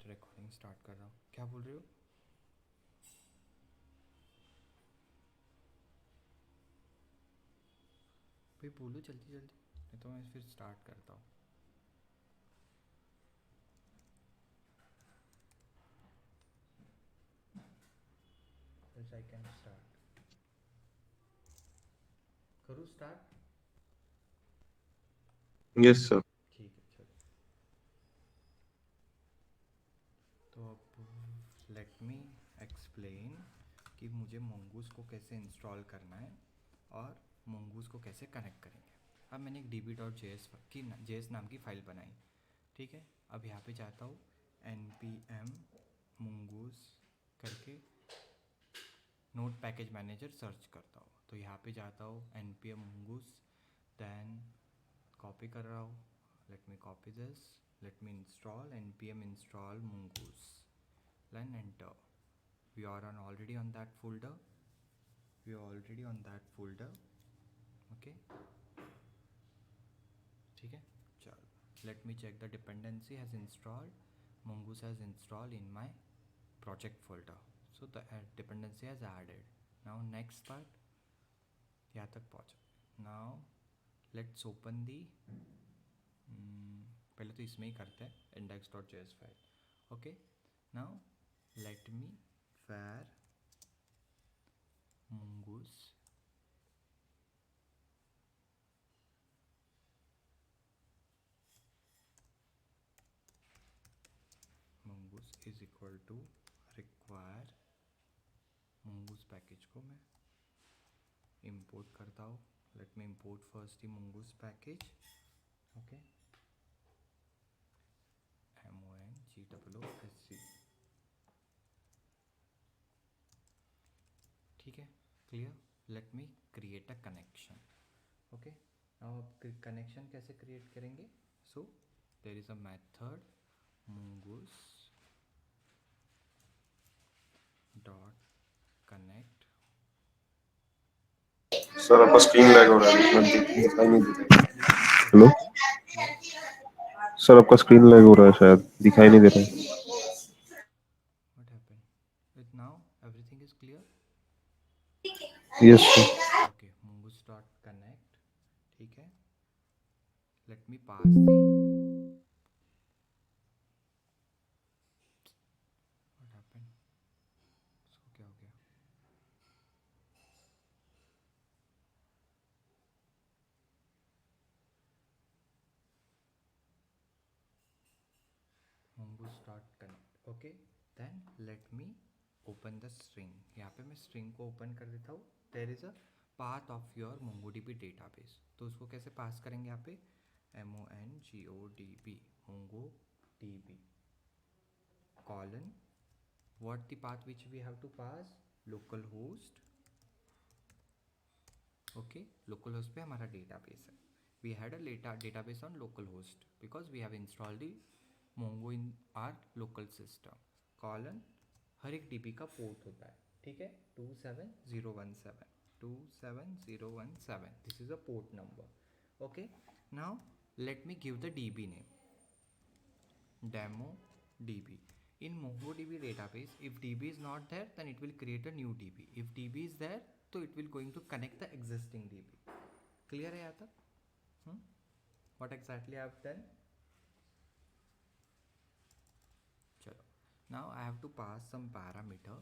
Recording start कर रहा हूँ। क्या बोल रही हो? भाई बोलो जल्दी जल्दी, नहीं तो मैं फिर स्टार्ट करता हूँ। I can start. करूँ स्टार्ट? Yes sir. ठीक है चलो। तो अब लेट मी एक्सप्लेन कि मुझे मोंगूस को कैसे इंस्टॉल करना है और मोंगूस को कैसे कनेक्ट करेंगे। अब मैंने एक db.js की js नाम की फ़ाइल बनाई, ठीक है। अब यहाँ पे जाता हूँ npm mongoose करके नोट पैकेज मैनेजर सर्च करता हूँ, तो यहाँ पे जाता हूँ npm mongoose, दैन कॉपी कर रहा हूँ, let me copy this, let me install npm install mongoose, then enter. We are on already on that folder. We are already on that folder. Okay, ठीक है। चलो let me check the dependency has installed. Mongoose has installed in my project folder, so the dependency has added. Now next part, यहाँ तक पहुँचा। Now let's open the पहले तो इसमें ही करते हैं index.js file. Okay, now let me var mongoose mongoose is equal to require mongoose package को मैं import करता हूँ। Let me import first the mongoose package. Okay, mongoose, ठीक है, clear. Let me create a connection. Okay, अब connection कैसे create करेंगे? So there is a method mongoose dot connect. Sir आपका स्क्रीन लैग हो रहा है, दिखाई नहीं दे रहा। क्लियर है क्या हेलो यहाँ पे? यस। सर, आपका स्क्रीन लैग हो रहा है, शायद दिखाई नहीं दे रहा है। What happen? With now everything is clear. Yes sir. Okay, mongoose dot connect, ठीक है। Let me pass the, what happen, इसको क्या हो गया? mongoose dot connect, okay. Then let me open the string. यहाँ पे मैं स्ट्रिंग को ओपन कर देता हूँ। There is a path of your MongoDB database, तो उसको कैसे पास करेंगे? यहाँ पे MongoDB MongoDB colon, what the path which we have to pass? localhost, okay. Localhost पे हमारा डेटाबेस है। We had a database on localhost because we have installed the Mongo in our local system. Colon, हर एक DB का port होता है, ठीक है, 27017, 27017, this is a port number. Okay, now let me give the dB name, demo db. In MongoDB database, if db is not there, then it will create a new db. If db is there, so it will going to connect the existing db. Clear है यहाँ तक? What exactly I have done? चलो, now I have to pass some parameter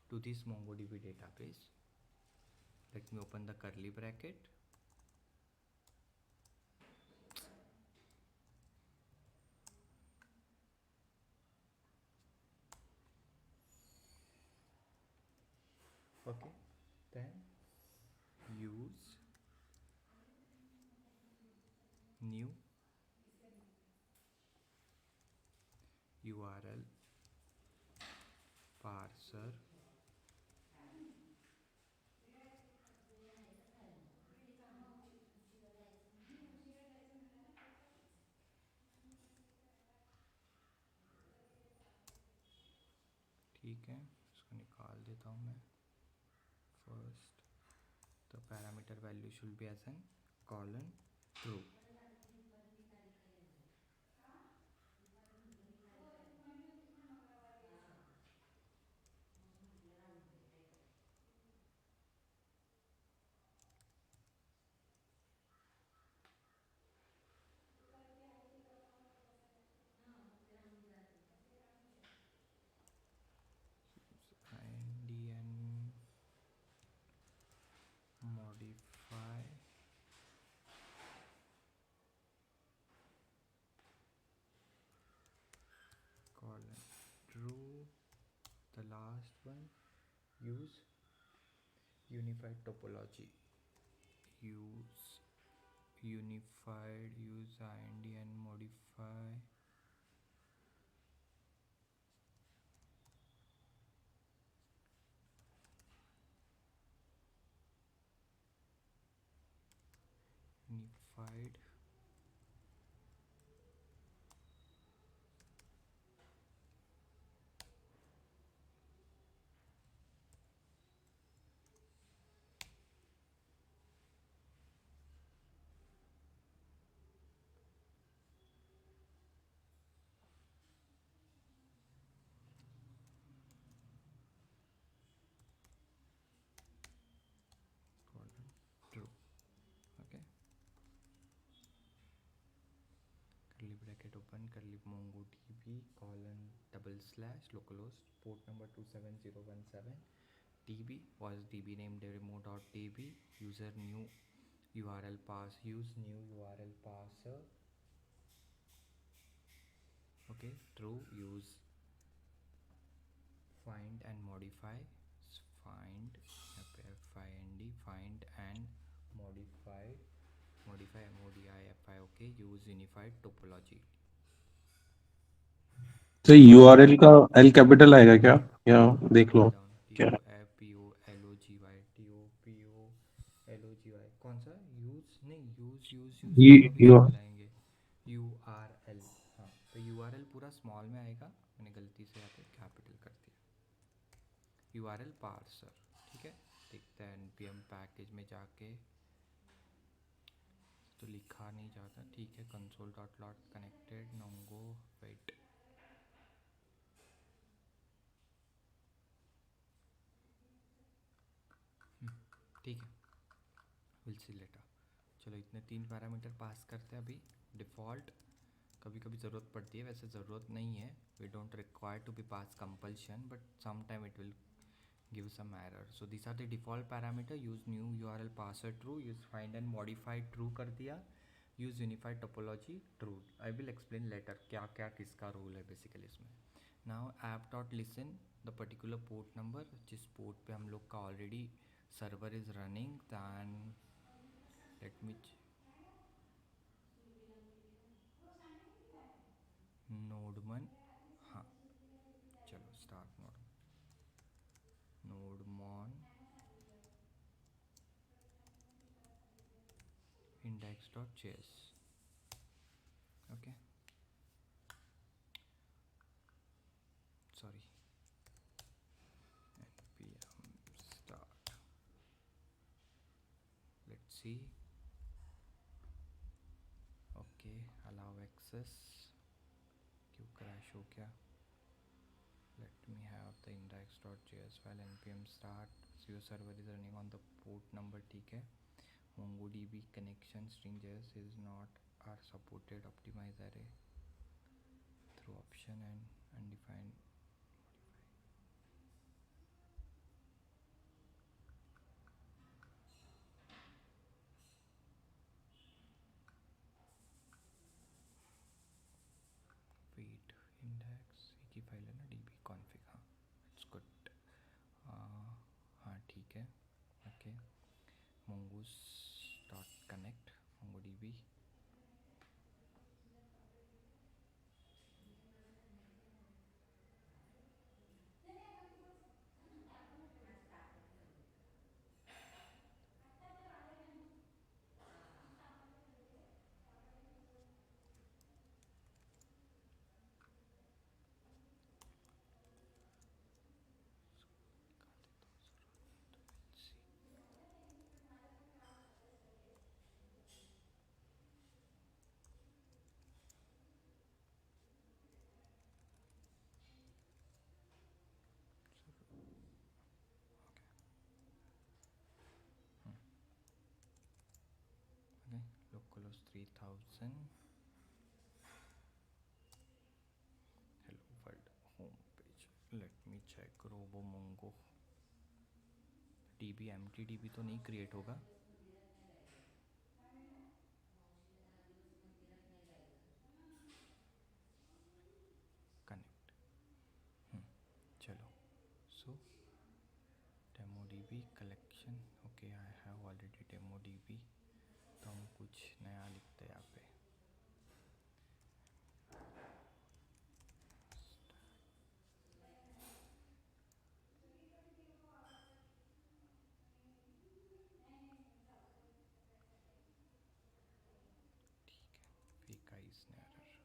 to this MongoDB database. Let me open the curly bracket. Okay, then use new URL parser ठीक है, इसको निकाल देता हूँ मैं. First the parameter value should be as an colon true. Indian modify colon true. The last one, use unified topology. Use unified, use Indian modify unified colon true. Okay, curly bracket open, curly mongodb colon double slash localhost port number 27017. db was db name demo.db. User new URL pass, use new URL parser. Okay, true. Use find and modify. Find find find and modify modifi. Okay, use unified topology. तो URL का L capital आएगा क्या, या देख लो down क्या है? TOPOLOGY कौन सा यूज नहीं यूज ये दोनों भी स्मॉल आएंगे. URL, हाँ तो URL पूरा स्मॉल में आएगा, मैंने गलती से यहाँ पे कैपिटल कर दिया. URL parser. ठीक है, देखते हैं npm पैकेज में जाके तो लिखा नहीं जाता. ठीक है, console.log connected nongo wait. ठीक है, विल सी लेटर. चलो इतने 3 पैरामीटर पास करते हैं अभी. डिफ़ॉल्ट कभी कभी ज़रूरत पड़ती है, वैसे ज़रूरत नहीं है. We don't require to be pass compulsion, but some time it will give some error. So these are the default parameter. Use new URL parser true. Use find and modify true कर दिया. Use unified topology true. I will explain later क्या क्या किसका role है basically इसमें. Now app dot listen the particular port number जिस port पे हम लोग का already server is running. Then let me node1. हाँ चलो start nodemon index.js. Okay, sorry, npm start. Let's see. Okay, allow access. क्यों क्रैश हो गया? Let me have the index.js file. npm start. So your server is running on the port number. ठीक है. MongoDB connection string.js is not are supported. Optimize array through option and undefined. Wait, index एक ही file है ना, db config. हाँ, it's good. हाँ ठीक है. Okay, mongoose dot connect mongodb. localhost 3000 hello world home page. Let me check RoboMongo db empty db तो नहीं create होगा. कनेक्ट. चलो. सो DemoDB collection. Okay, I have already DemoDB. तो हम कुछ नया लिखते हैं यहाँ पे. ठीक है. फेक आइज ने एरर.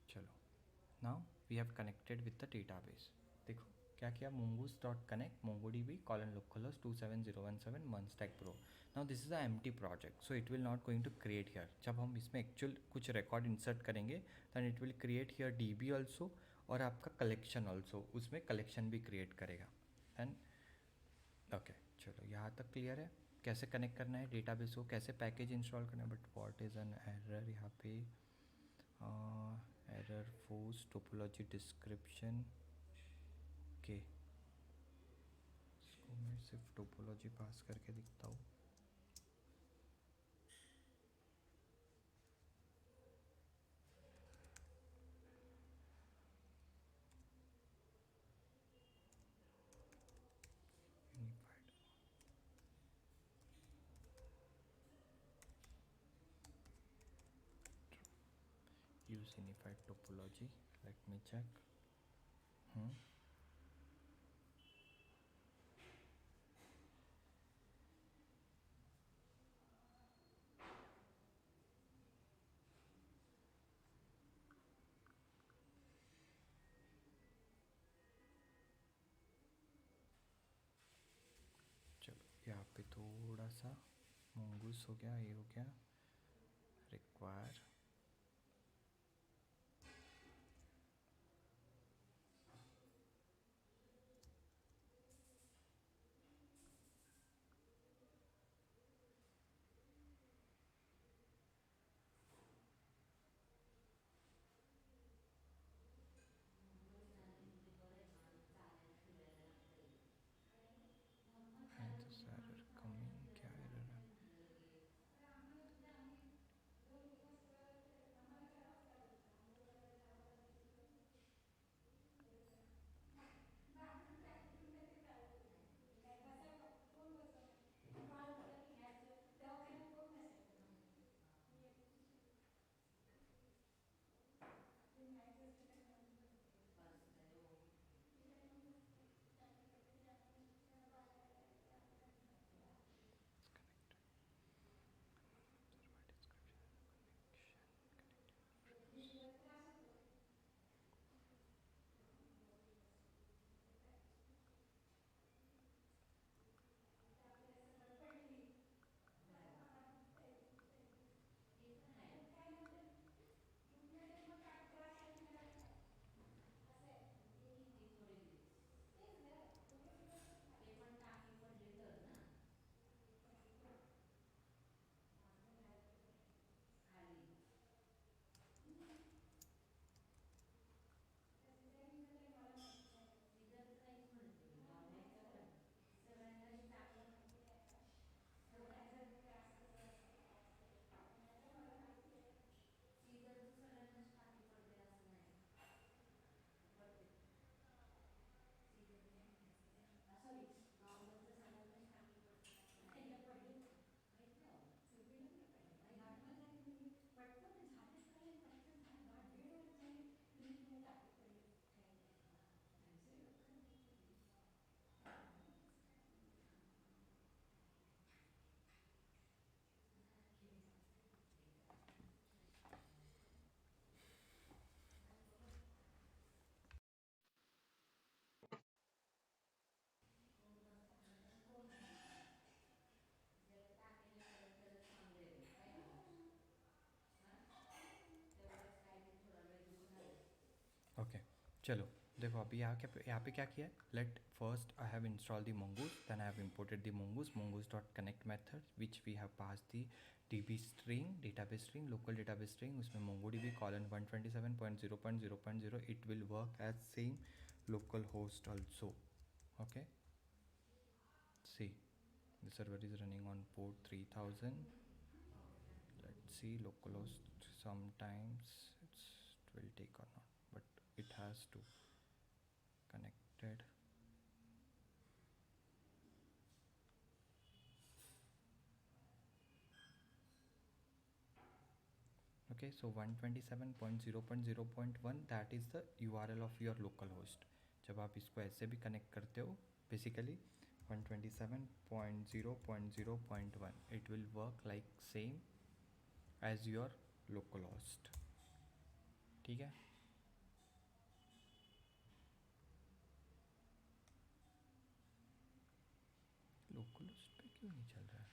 चलो. Now we have connected with the database. देखो क्या किया. mongoose dot connect mongodb colon localhost 27017 monstack pro. Now this is a empty project, so it will not going to create here. जब हम इसमें एक्चुअल कुछ record insert करेंगे then it will create here db also, और आपका collection also उसमें collection भी create करेगा. एंड ओके चलो यहाँ तक क्लियर है. कैसे कनेक्ट करना है डेटाबेस को, कैसे पैकेज इंस्टॉल करना है. But what is an error यहाँ पे. Error force topology description. Okay, इसको मैं सिर्फ टोपोलॉजी पास करके दिखता हूँ. Use unified topology. Let me check. चलो यहाँ पे थोड़ा सा mongoose हो गया, ये हो गया. रिक्वायर. Error coming. क्या एरर है. चलो देखो अभी यहाँ पे क्या किया है, let first I have install the mongoose, then I have imported the mongoose dot connect method which we have pass the db string database string local database string, उसमें mongodb colon 127.0.0.0, it will work as same local host also. Okay, see the server is running on port 3000. Let's see localhost, sometimes it will take or not, but it has to connected. Okay, so 127.0.0.1 that is the URL of your localhost. जब आप इसको ऐसे भी connect करते हो basically 127.0.0.1 it will work like same as your localhost. ठीक है, localhost पे क्यों नहीं चल रहा है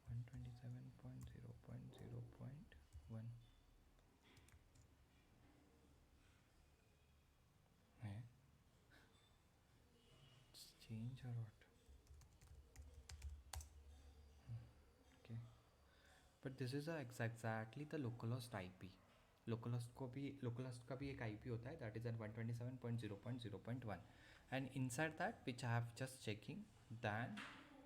127.0.0.1 है, change or what? Okay, but this is exactly the localhost IP. localhost का भी एक IP होता है that is at 127.0.0.1 and inside that which I have just checking then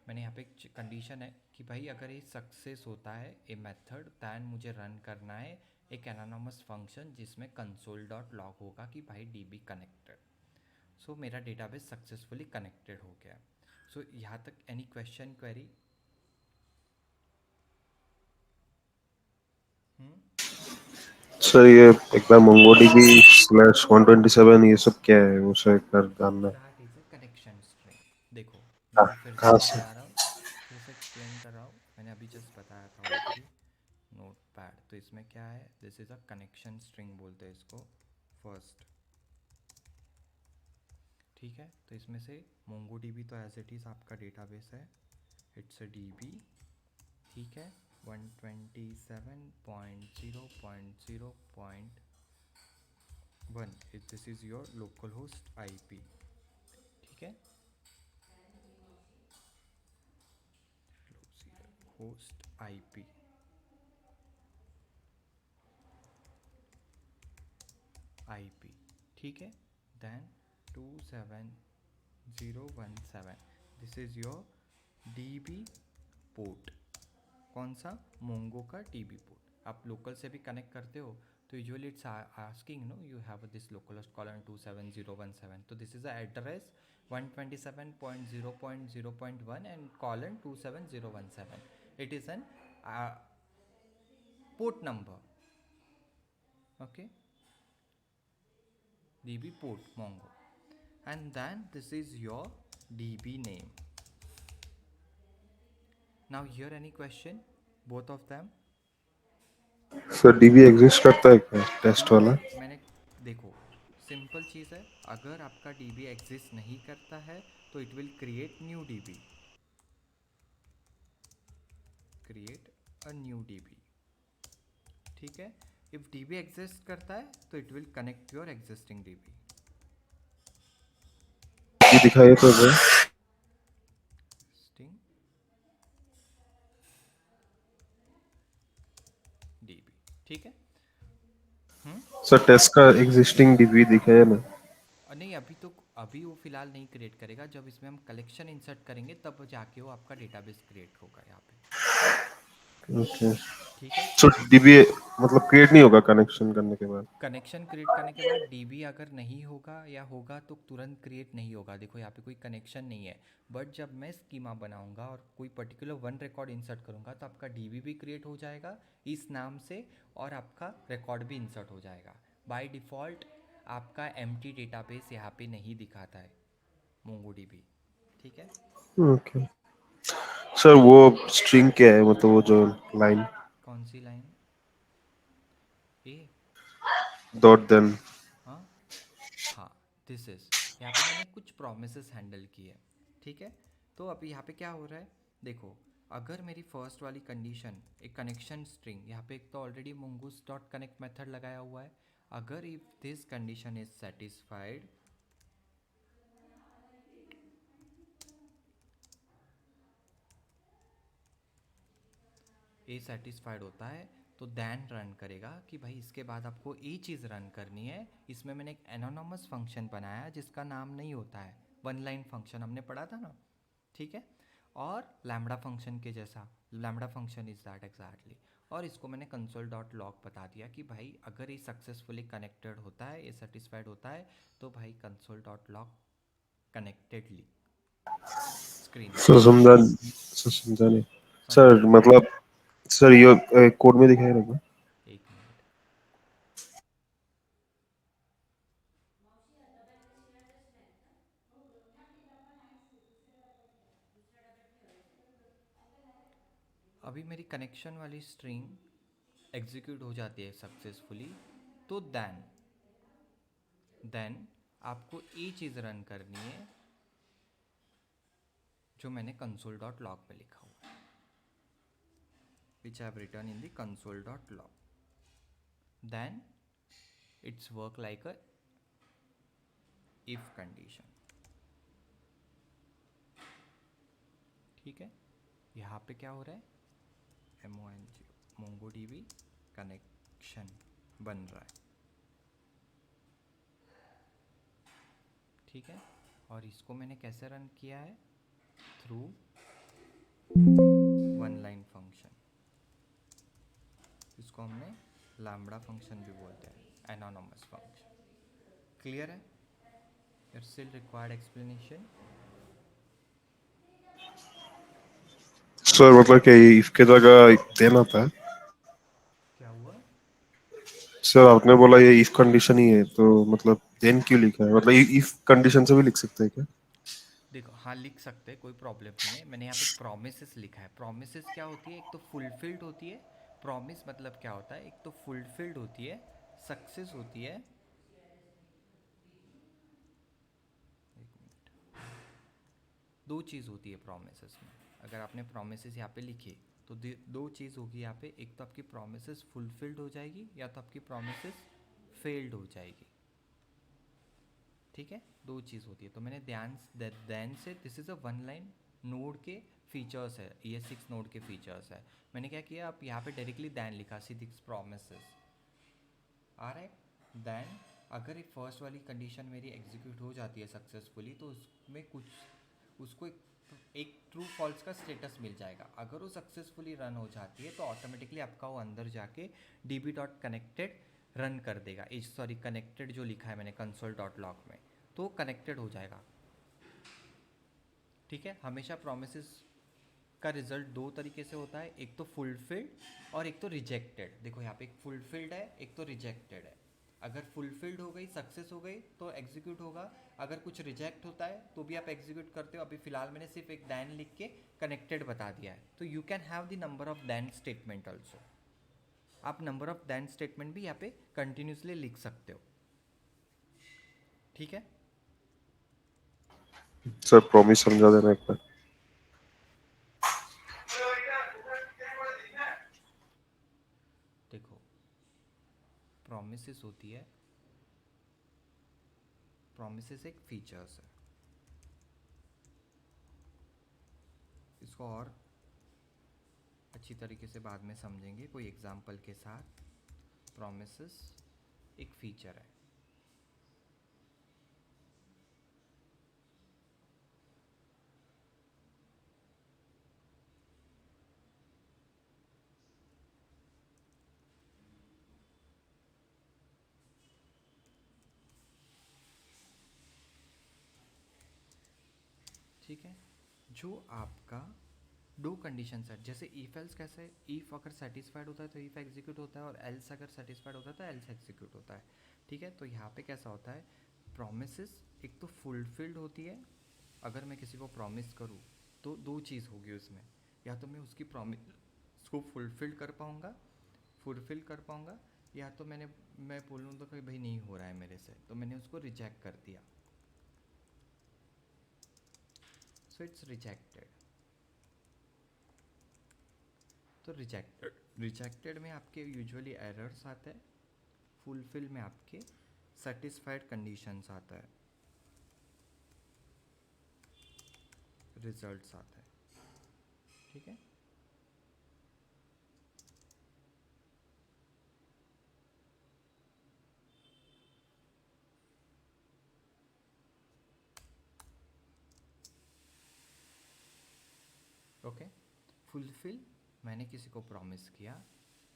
मैंने यहाँ पे एक कंडीशन है कि भाई अगर ये सक्सेस होता है ए मेथड दैन मुझे रन करना है एक एनानोमस फंक्शन जिसमें console.log होगा कि भाई DB कनेक्टेड. सो मेरा डेटाबेस सक्सेसफुली कनेक्टेड हो गया. सो यहाँ तक एनी क्वेश्चन क्वेरी? सर ये एक बार MongoDB /127 ये सब क्या है, वो सर कर डालना है। That is a connection string. देखो मैं अभी फिर से कहाँ से? समझा रहा हूँ, फिर से एक्सप्लेन कर रहा हूँ, मैंने अभी जस्ट बताया था ऑलरेडी. नोट पैड, तो इसमें क्या है, this is a connection string बोलते हैं इसको फर्स्ट. ठीक है, तो इसमें से MongoDB तो एज इट इज़ आपका डेटाबेस है, इट्स अ DB. ठीक है, 127.0.0.1 this is your local host IP. ठीक है, होस्ट IP ठीक है, then 27017 this is your DB port. कौन सा? मोंगो का DB पोर्ट. आप लोकल से भी कनेक्ट करते हो तो usually it's asking no you have this localhost colon 27017, तो this is the address 127.0.0.1 and colon 27017. It is an port number. Okay, DB port Mongo, and then this is your DB name. Now here any question? Both of them. Sir DB exist करता है क्या, test DB वाला? मैंने देखो simple चीज़ है, अगर आपका DB exist नहीं करता है तो it will create new DB, create a new DB. ठीक है, इफ DB एग्जिस्ट करता है तो it will connect your existing DB. ये दिखाइए तो सर। Existing DB. ठीक है. सर टेस्ट का एग्जिस्टिंग DB दिखाइए ना। नहीं अभी वो फिलहाल नहीं क्रिएट करेगा, जब इसमें हम कलेक्शन इंसर्ट करेंगे तब जाके वो आपका डेटाबेस क्रिएट होगा यहाँ पे. ओके, ठीक है, सो DB मतलब क्रिएट नहीं होगा कनेक्शन करने के बाद? कनेक्शन क्रिएट करने के बाद DB अगर नहीं होगा या होगा तो तुरंत क्रिएट नहीं होगा. देखो यहाँ पे कोई कनेक्शन नहीं है, बट जब मैं स्कीमा बनाऊंगा और कोई पर्टिकुलर वन रिकॉर्ड इंसर्ट करूंगा तो आपका DB भी क्रिएट हो जाएगा इस नाम से और आपका रिकॉर्ड भी इंसर्ट हो जाएगा. बाय डिफ़ॉल्ट आपका एम्प्टी डेटाबेस यहाँ पे नहीं दिखाता है MongoDB. ठीक है, ओके सर, वो स्ट्रिंग क्या है, मतलब वो जो लाइन कौन सी लाइन? ए. Dot then? हाँ हाँ, दिस इज़, यहाँ पे मैंने कुछ प्रोमिसेस हैंडल की है. ठीक है, तो अभी यहाँ पे क्या हो रहा है, देखो अगर मेरी फर्स्ट वाली कंडीशन एक कनेक्शन स्ट्रिंग, यहाँ पे एक तो already mongoose dot connect method लगाया हुआ है, अगर if this condition is satisfied, A satisfied होता है तो देन रन करेगा कि भाई इसके बाद आपको ये चीज़ रन करनी है। इसमें मैंने एक एनोनमस फंक्शन बनाया जिसका नाम नहीं होता है, वन लाइन फंक्शन हमने पढ़ा था ना, ठीक है। और लैम्बडा फंक्शन के जैसा, lambda function is that exactly. और इसको मैंने कंसोल डॉट लॉग बता दिया कि भाई अगर ये सक्सेसफुली कनेक्टेड होता है, ये सेटिस्फाइड होता है, तो भाई console dot log connectedly screen पे सर समझा, सर समझा नहीं समझ सर, में। मतलब सर ये कोड में दिखाई रहेगा। एक मिनट, अभी मेरी कनेक्शन वाली स्ट्रिंग एग्जीक्यूट हो जाती है सक्सेसफुली, तो देन आपको ये चीज़ रन करनी है जो मैंने कंसोल डॉट लॉग पे लिखा हुआ है, which I have return in the console dot log. Then it's work like a if condition, ठीक है। यहाँ पे क्या हो रहा है, मोंगो डीबी कनेक्शन बन रहा है, ठीक है। और इसको मैंने कैसे रन किया है, थ्रू वन लाइन फंक्शन। इसको हमने लैम्बडा फंक्शन भी बोलते हैं, एनोनमस फंक्शन। क्लियर है? It still required explanation? Sir मतलब क्या ये इफ के जगह देन आता है? क्या हुआ? सर आपने बोला ये इफ कंडीशन ही है, तो मतलब देन क्यों लिखा है? मतलब इफ कंडीशन से भी लिख सकते हैं क्या? देखो, हाँ लिख सकते हैं, कोई प्रॉब्लम नहीं है। मैंने यहाँ पे प्रोमिसेस लिखा है। प्रोमिसेस क्या होती है, एक तो फुलफिल्ड होती है। प्रॉमिस मतलब क्या होता है, एक तो फुलफिल्ड होती है, सक्सेस होती है। एक मिनट, दो चीज़ होती है प्रोमिसेस में। अगर आपने प्रोमिसेस यहाँ पे लिखे तो दो चीज़ होगी यहाँ पे, एक तो आपकी प्रोमिसेस फुलफिल्ड हो जाएगी या तो आपकी प्रोमिसेस फेल्ड हो जाएगी, ठीक है। दो चीज़ होती है। तो मैंने ध्यान से this is a one line node के फीचर्स है, ES6 नोड के फीचर्स है। मैंने क्या किया, आप यहाँ पे डायरेक्टली दैन लिखा, सिक्स प्रोमिसेस आ रहा है। दैन अगर एक फर्स्ट वाली कंडीशन मेरी एग्जीक्यूट हो जाती है सक्सेसफुली, तो उसमें कुछ उसको एक ट्रू फॉल्स का स्टेटस मिल जाएगा। अगर वो सक्सेसफुली रन हो जाती है तो ऑटोमेटिकली आपका वो अंदर जाके db डॉट कनेक्टेड रन कर देगा। सॉरी, कनेक्टेड जो लिखा है मैंने कंसोल डॉट लॉग में, तो कनेक्टेड हो जाएगा, ठीक है। हमेशा प्रोमिसेस का रिजल्ट दो तरीके से होता है, एक तो फुलफिल्ड और एक तो रिजेक्टेड। देखो यहाँ पे एक फुलफिल्ड है, एक तो रिजेक्टेड है। अगर फुलफिल्ड हो गई, सक्सेस हो गई, तो एग्जीक्यूट होगा। अगर कुछ रिजेक्ट होता है तो भी आप एग्जीक्यूट करते हो। अभी फिलहाल मैंने सिर्फ एक दैन लिख के कनेक्टेड बता दिया है। तो you can have the number of then statement also. आप नंबर ऑफ दैन स्टेटमेंट भी यहाँ पे कंटिन्यूसली लिख सकते हो, ठीक है। सर प्रॉमिस समझा देना एक बार। देखो, प्रोमिसेस होती है, प्रोमिसेस एक फीचर्स है। इसको और अच्छी तरीके से बाद में समझेंगे कोई एग्जांपल के साथ। प्रोमिसेस एक फीचर है, ठीक है। जो आपका दो कंडीशन सेट, जैसे इफ एल्स कैसे, इफ अगर सेटिस्फाइड होता है तो इफ एग्जीक्यूट होता है, और एल्स अगर सेटिस्फाइड होता है तो एल्स एग्जीक्यूट होता है, ठीक है। तो यहाँ पे कैसा होता है, प्रोमिसेस एक तो फुलफिल्ड होती है। अगर मैं किसी को प्रॉमिस करूँ तो दो चीज़ होगी उसमें, या तो मैं उसकी प्रॉमिस को फुलफिल कर पाऊँगा, या तो मैं बोलूँ तो कि भाई नहीं हो रहा है मेरे से, तो मैंने उसको रिजेक्ट कर दिया, सो इट्स रिजेक्टेड। तो रिजेक्टेड में आपके यूजुअली एरर्स आते हैं, फुलफिल में आपके सेटिस्फाइड कंडीशंस आता है, रिजल्ट्स आता है, ठीक है। ओके, फुलफिल, मैंने किसी को प्रॉमिस किया,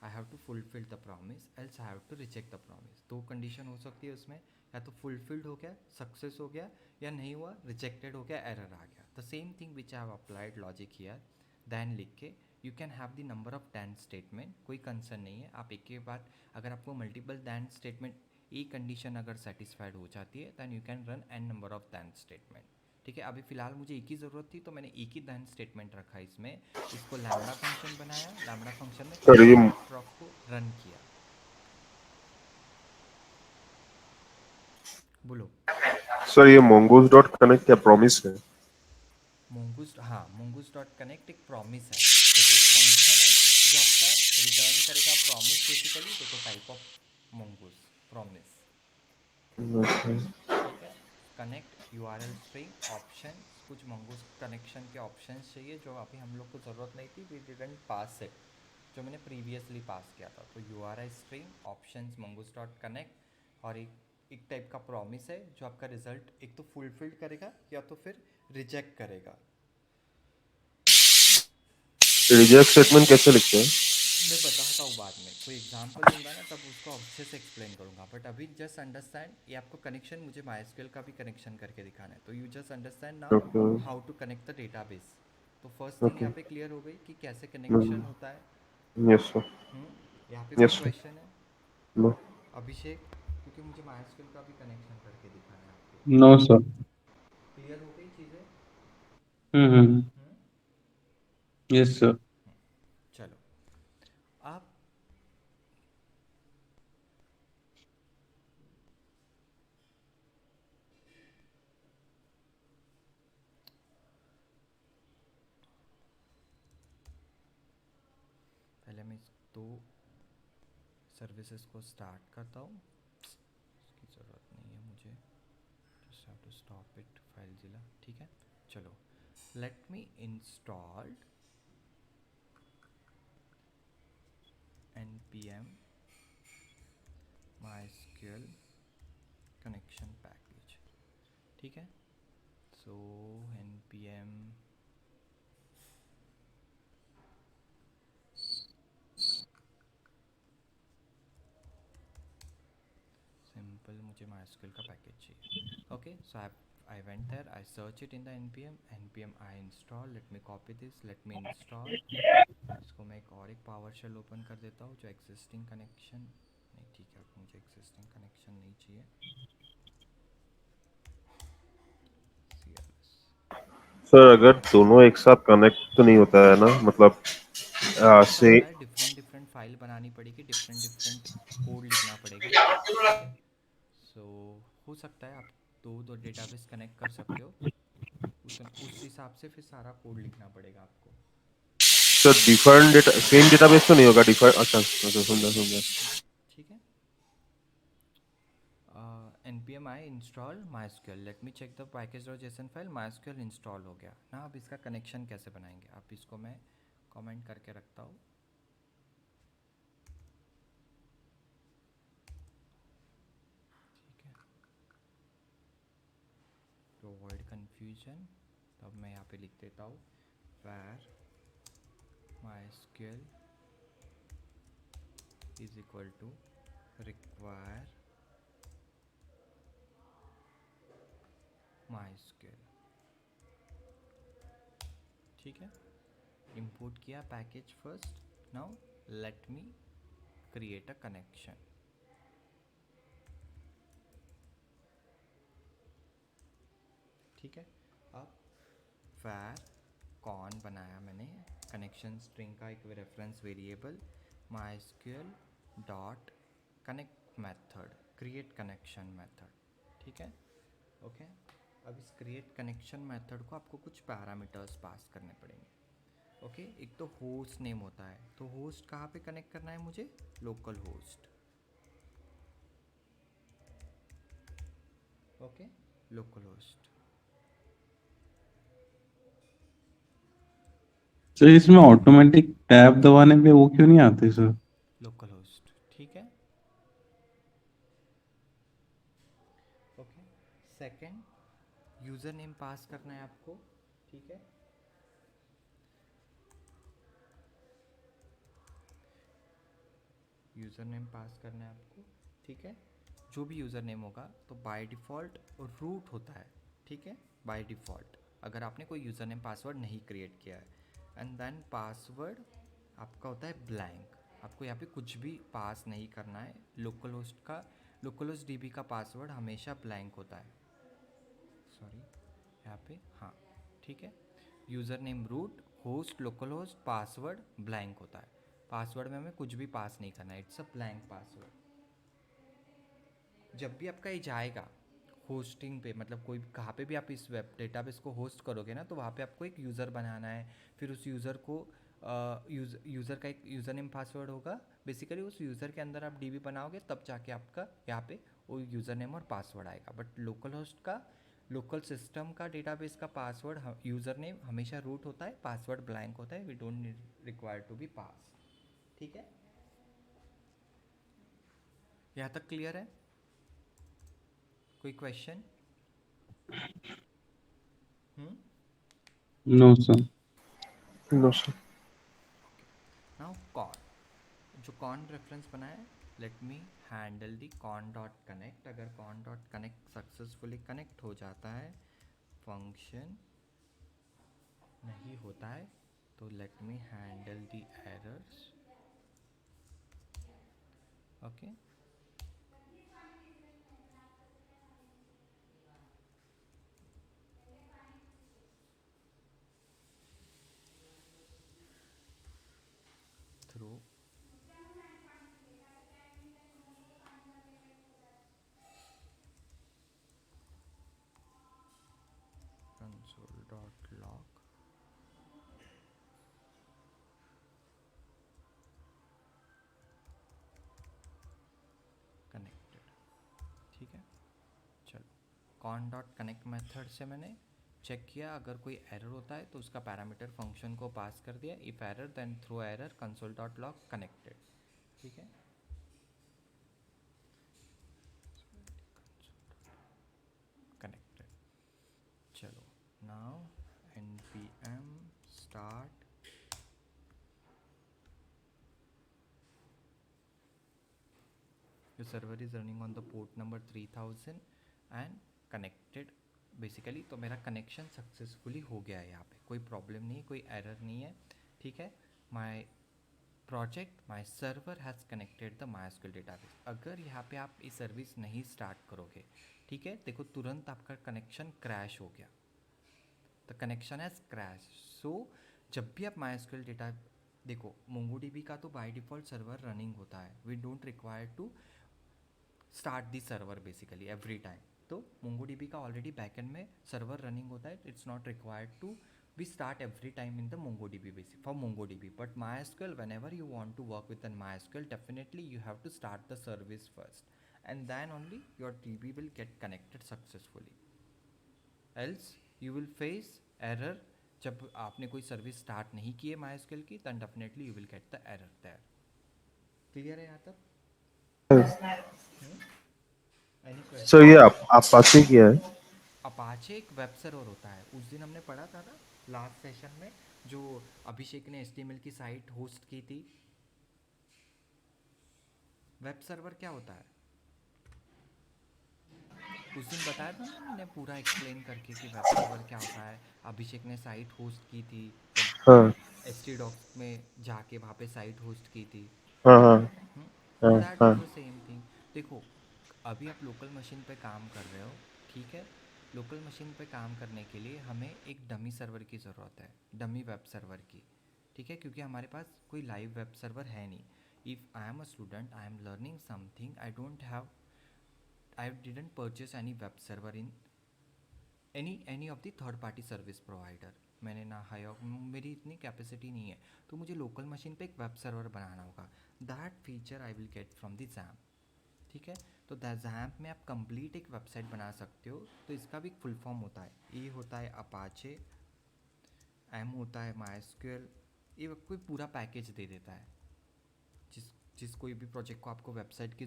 I have to fulfil the promise else I have to reject the promise. दो कंडीशन हो सकती है उसमें, या तो फुलफिल्ड हो गया, सक्सेस हो गया, या नहीं हुआ, रिजेक्टेड हो गया, एरर आ गया। The same thing which I have applied logic here, then लिख के you can have the number of then statement, कोई कंसर्न नहीं है। आप एक के बाद, अगर आपको मल्टीपल दैन स्टेटमेंट, एक कंडीशन अगर सेटिस्फाइड हो जाती है, then you can run an number of then statement, ठीक है। अभी फ़िलहाल मुझे एक ही ज़रूरत थी, तो मैंने एक ही दैन स्टेटमेंट रखा इसमें, इसको लैम्बडा फंक्शन बनाया, लैम्बडा फंक्शन में सर ये कंडीशन प्रॉफ को रन किया। बोलो। सर ये mongoose डॉट कनेक्ट क्या प्रॉमिस है? मोंगूस, हाँ, मोंगूस डॉट कनेक्ट एक प्रॉमिस है। देखो एक फंक्शन है जो आपका रिटर्न करेगा प्रॉमिस, बेसिकली देखो टाइप ऑफ मोंगूस प्रॉमिस, ठीक है। Connect you R L string option, कुछ मंगूस कनेक्शन के ऑप्शंस चाहिए जो अभी हम लोग को ज़रूरत नहीं थी, वी डिडंट पास इट, जो मैंने प्रीवियसली पास किया था। तो you are I string options mongoose dot connect, और एक टाइप का प्रॉमिस है जो आपका रिजल्ट एक तो फुलफिल्ड करेगा या तो फिर रिजेक्ट करेगा। रिजेक्ट स्टेटमेंट कैसे लिखते हैं? मैं बताता हूँ बाद में, कोई एग्जांपल दूंगा ना तब उसको अच्छे से एक्सप्लेन करूंगा, बट अभी जस्ट अंडरस्टैंड, ये आपको कनेक्शन, मुझे माइस्क्यूएल का भी कनेक्शन करके दिखाना है, तो you just understand now okay how to connect the database. तो फर्स्ट थिंग ओके यहाँ पे क्लियर हो गई कि कैसे कनेक्शन होता है। यस सर यहाँ पे कोई यस सर क्वेश्चन है? नो अभिषेक, क्योंकि मुझे माइस्क्यूएल का भी कनेक्शन करके दिखाना है आपको। No sir. क्लियर हो गई चीज़ें? हम्म। हम्म, यस सर। चलो आप पहले मैं इस दो सर्विसेज को स्टार्ट करता हूँ, इसकी ज़रूरत नहीं है मुझे, just have to stop it file जिला, ठीक है। चलो, let me install npm mysql connection package, ठीक है। सो npm सिंपल, मुझे MySQL का पैकेज चाहिए। Okay, so I went there, I search it in the npm I install, let me copy this, let me install. इसको मैं एक power shell open कर देता हूँ जो एग्जिस्टिंग कनेक्शन, नहीं ठीक है, मुझे एग्जिस्टिंग कनेक्शन नहीं चाहिए, CLS। सर अगर दोनों एक साथ कनेक्ट तो नहीं होता है ना मतलब हो से सकता है, डिफरेंट डिफरेंट फाइल बनानी पड़ेगी, डिफरेंट डिफरेंट कोड लिखना पड़ेगा, ठीक है। सो हो सकता है आप दो दो डेटाबेस कनेक्ट कर सकते हो, उस हिसाब से फिर सारा कोड लिखना पड़ेगा आपको, sir different data same database तो नहीं होगा डिफरेंट अच्छा अच्छा समझा समझा ठीक है। npm I install MySQL, let me check the package.json file, MySQL install हो गया ना। अब इसका कनेक्शन कैसे बनाएंगे, अब इसको मैं कमेंट करके रखता हूँ, ठीक है, टू अवॉइड कन्फ्यूजन। तो अब मैं यहाँ पे लिख देता हूँ where MySQL is equal to require MySQL, ठीक है। इंपोर्ट किया package first, now let me create a connection, ठीक है। अब वैर कौन बनाया मैंने कनेक्शन स्ट्रिंग का एक reference variable, MySQL dot connect method, create connection method, ठीक है। ओके, अब इस क्रिएट कनेक्शन मेथड को आपको कुछ पैरामीटर्स पास करने पड़ेंगे। ओके, एक तो होस्ट नेम होता है, तो होस्ट कहाँ पे कनेक्ट करना है मुझे, local host, okay, local host. Sir इसमें ऑटोमेटिक टैब दबाने पे वो क्यों नहीं आते सर? लोकल होस्ट, ठीक है। ओके, सेकंड यूज़र नेम पास करना है आपको, ठीक है। यूज़र नेम पास करना है आपको, ठीक है। जो भी यूज़र नेम होगा तो बाय डिफ़ॉल्ट रूट होता है, ठीक है, बाय डिफ़ॉल्ट, अगर आपने कोई यूज़र नेम पासवर्ड नहीं क्रिएट किया है। एंड देन पासवर्ड आपका होता है ब्लैंक, आपको यहाँ पे कुछ भी पास नहीं करना है। लोकल होस्ट का, लोकल होस्ट डीबी का पासवर्ड हमेशा ब्लैंक होता है, सॉरी यहाँ पे, हाँ, ठीक है। User name root, host local host, password blank होता है। पासवर्ड में हमें कुछ भी पास नहीं करना है, इट्स अ ब्लैंक पासवर्ड। जब भी आपका ये जाएगा होस्टिंग पे, मतलब कोई कहाँ पे भी आप इस वेब डेटाबेस को होस्ट करोगे ना, तो वहाँ पे आपको एक यूज़र बनाना है। फिर उस यूज़र को यूज़र का एक यूज़र नेम पासवर्ड होगा। बेसिकली उस यूज़र के अंदर आप डीबी बनाओगे, तब जाके आपका यहाँ पे वो यूज़र नेम और पासवर्ड आएगा। बट लोकल होस्ट का, लोकल सिस्टम का, डेटाबेस का पासवर्ड, यूज़र नेम हमेशा रूट होता है, पासवर्ड ब्लैंक होता है। We don't require to be pass, ठीक है। यहाँ तक क्लियर है? कोई question? No sir. No sir. Now con, जो कॉन रेफरेंस बनाया, let me handle the con dot connect. अगर con dot connect successfully connect हो जाता है, फंक्शन नहीं होता है, तो लेट मी हैंडल दी errors, okay. Through console dot log connected, ठीक है। चलो, कॉन डॉट कनेक्ट मेथड से मैंने चेक किया, अगर कोई एरर होता है तो उसका पैरामीटर फंक्शन को पास कर दिया। If error then throw error console dot log connected, ठीक है। कनेक्टेड। चलो, now npm start your server is running on the port number 3000 and connected। Basically तो मेरा कनेक्शन सक्सेसफुली हो गया है, यहाँ पे कोई प्रॉब्लम नहीं, कोई एरर नहीं है, ठीक है। My project, my server has connected the MySQL database. अगर यहाँ पे आप ये सर्विस नहीं स्टार्ट करोगे, ठीक है, देखो तुरंत आपका कनेक्शन क्रैश हो गया, द कनेक्शन हैज़ क्रैश। सो जब भी आप MySQL डेटा, देखो MongoDB का तो बाय डिफ़ॉल्ट सर्वर रनिंग होता है, we don't require to start the server basically every time. तो MongoDB का ऑलरेडी बैकएंड में सर्वर रनिंग होता है, it's not required to we start every time in the MongoDB basic for MongoDB. But MySQL, whenever you want to work with an MySQL, definitely you have to start the service first, and then only your DB will get connected successfully. Else you will face error। जब आपने कोई service start नहीं की है MySQL की, then definitely you will get the error there. Clear है यहाँ तक? Any sir question? ये आप पास ही किया है? अपाचे एक वेब सर्वर होता है, उस दिन हमने पढ़ा था ना लास्ट सेशन में, जो अभिषेक ने HTML की साइट होस्ट की थी। वेब सर्वर क्या होता है उस दिन बताया था ना हमने, पूरा एक्सप्लेन करके कि वेब सर्वर क्या होता है। अभिषेक ने साइट होस्ट की थी, तब हाँ htdocs में जाके वहाँ पे साइट होस्ट की थी। हाँ हाँ तो हाँ दैट हाँ। Is the same thing. देखो, अभी आप लोकल मशीन पे काम कर रहे हो, ठीक है। लोकल मशीन पे काम करने के लिए हमें एक डमी सर्वर की ज़रूरत है, डमी वेब सर्वर की, ठीक है, क्योंकि हमारे पास कोई लाइव वेब सर्वर है नहीं। If I am a student, I am learning something, I don't have, I didn't purchase any web server in any of the third party service provider. मैंने ना हायर, मेरी इतनी कैपेसिटी नहीं है, तो मुझे लोकल मशीन पे एक वेब सर्वर बनाना होगा। That feature I will get from the jam, ठीक है। तो XAMPP में आप कंप्लीट एक वेबसाइट बना सकते हो। तो इसका भी एक फुल फॉर्म होता है, ए होता है अपाचे, एम होता है MySQL। ये आपको एक पूरा पैकेज दे देता है। जिस कोई भी प्रोजेक्ट को आपको वेबसाइट की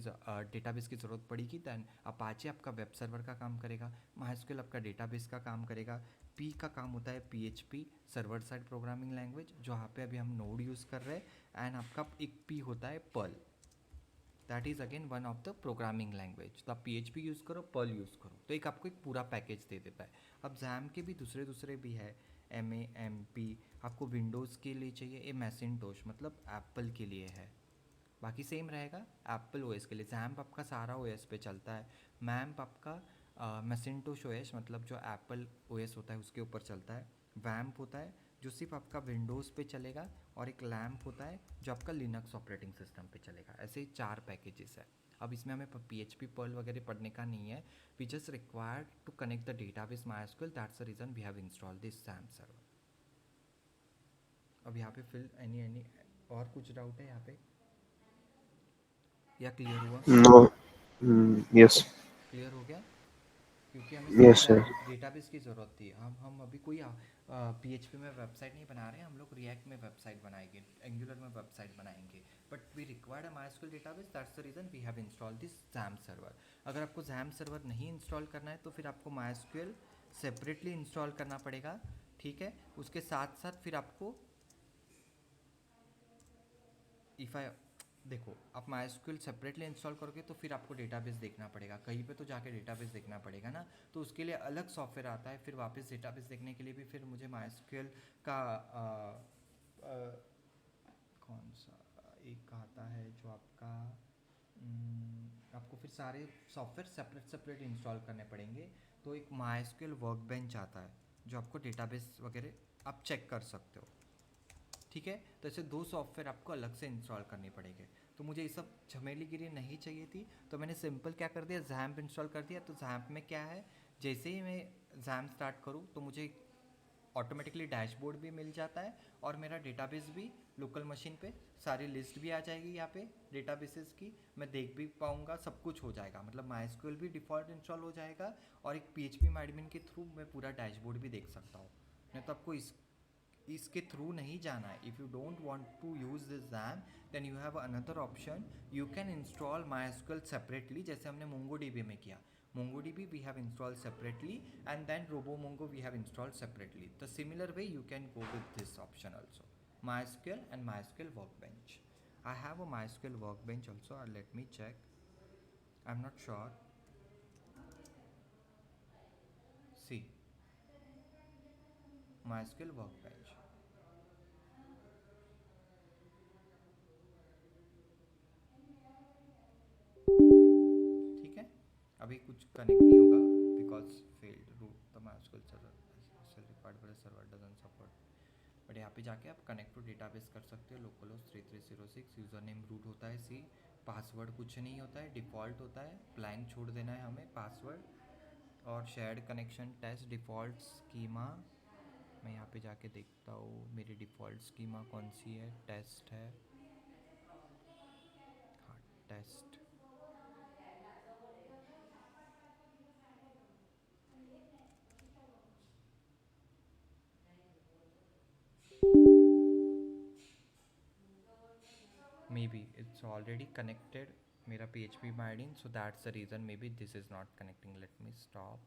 डेटाबेस की ज़रूरत पड़ेगी, दैन अपाचे आपका वेब सर्वर का काम करेगा, MySQL आपका डेटाबेस का काम करेगा, पी का काम होता है PHP server side programming language, जहाँ पे अभी हम नोड यूज़ कर रहे हैं। एंड आपका एक पी होता है Perl, that is again one of the programming language. तो आप PHP यूज़ करो, पर्ल यूज़ करो, तो एक आपको एक पूरा पैकेज दे देता है। अब XAMPP के भी दूसरे भी है, MAMP। आपको विंडोज़ के लिए चाहिए, ये मैसिंटोश मतलब एप्पल के लिए है, बाकी सेम रहेगा एप्पल ओएस के लिए। XAMPP आपका सारा ओएस पे चलता है। मैम्प आपका मैसिंटोश ओएस मतलब जो एप्पल ओएस होता है उसके ऊपर चलता है। वैम्प होता है जो सिर्फ आपका विंडोज़ पे चलेगा, और एक लैम्प होता है जो आपका लिनक्स ऑपरेटिंग सिस्टम पे चलेगा। ऐसे ही 4 पैकेजेस है। अब इसमें हमें PHP पर्ल वगैरह पढ़ने का नहीं है, we just required to connect the database MySQL, that's the reason we have install this XAMPP server. अब यहाँ पे फिल एनी और कुछ डाउट है यहाँ पे, या क्लियर हुआ? नो। यस। क्लियर हो गया? क्योंकि हमें सिर्फ यस सर। डेटाबेस की ज़रूरत थी। हम अभी कोई PHP में वेबसाइट नहीं बना रहे हैं, हम लोग रिएक्ट में वेबसाइट बनाएंगे, एंगुलर में वेबसाइट बनाएंगे, but we required a MySQL database, that's the reason we have install this XAMPP server. अगर आपको XAMPP सर्वर नहीं इंस्टॉल करना है तो फिर आपको MySQL सेपरेटली इंस्टॉल करना पड़ेगा, ठीक है। उसके साथ साथ फिर आपको इफ़ आई देखो, आप MySQL सेपरेटली इंस्टॉल करोगे तो फिर आपको डेटाबेस देखना पड़ेगा, कहीं पे तो जाके डेटाबेस देखना पड़ेगा ना, तो उसके लिए अलग सॉफ्टवेयर आता है। फिर वापस डेटाबेस देखने के लिए भी फिर मुझे MySQL का आ, कौन सा एक आता है जो आपका आपको फिर सारे सॉफ्टवेयर सेपरेट इंस्टॉल करने पड़ेंगे। तो एक MySQL वर्कबेंच आता है जो आपको डेटाबेस वगैरह आप चेक कर सकते हो, ठीक है। तो ऐसे 2 सॉफ्टवेयर आपको अलग से इंस्टॉल करने पड़ेंगे। तो मुझे ये सब झमेलीगिरी नहीं चाहिए थी, तो मैंने सिंपल क्या कर दिया, XAMPP इंस्टॉल कर दिया। तो XAMPP में क्या है, जैसे ही मैं XAMPP स्टार्ट करूँ तो मुझे ऑटोमेटिकली डैशबोर्ड भी मिल जाता है, और मेरा डेटाबेस भी लोकल मशीन पे सारी लिस्ट भी आ जाएगी यहाँ पे डेटाबेसेस की, मैं देख भी पाऊँगा, सब कुछ हो जाएगा। मतलब MySQL भी डिफ़ॉल्ट इंस्टॉल हो जाएगा, और एक PHP MyAdmin के थ्रू मैं पूरा डैशबोर्ड भी देख सकता हूँ। नहीं तो आपको इसके थ्रू नहीं जाना है। If you don't want to use this XAMPP, then you have another option, you can install MySQL separately, जैसे हमने MongoDB में किया। MongoDB we have installed separately, and then RoboMongo we have installed separately. The similar way you can go with this option also, MySQL and MySQL Workbench. I have a MySQL Workbench also, let me check, I'm not sure. See, MySQL Workbench, ठीक है। अभी कुछ connect नहीं होगा because failed root the MySQL server required by server doesn't support, but यहाँ पे जाके आप कनेक्ट टू डेटाबेस कर सकते हो। लोकलहोस्ट 3306, यूज़र नेम रूट होता है, सी पासवर्ड कुछ नहीं होता है, डिफ़ॉल्ट होता है, ब्लैंक छोड़ देना है हमें पासवर्ड। और shared connection test default schema, मैं यहाँ पे जाके देखता हूँ मेरी डिफ़ॉल्ट स्कीमा कौन सी है, टेस्ट है, हाँ test. Maybe it's already connected मेरा PHP MyAdmin, so that's the reason maybe this is not connecting. Let me stop,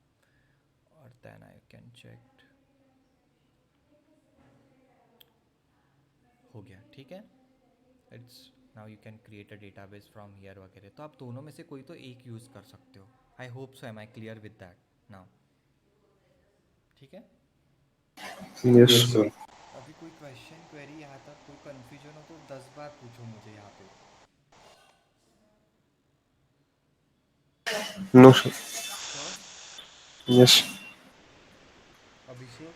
और then I can check। हो गया, ठीक है। It's now you can create a database from here वगैरह। तो आप दोनों में से कोई तो एक यूज़ कर सकते हो। I hope so, am I clear with that now, ठीक है। Yes sir. अभी कोई क्वेश्चन क्वेरी यहाँ तक कोई कन्फ्यूजन हो तो 10 बार पूछो मुझे यहाँ पे। No sir. Sure? Yes. Abhishek,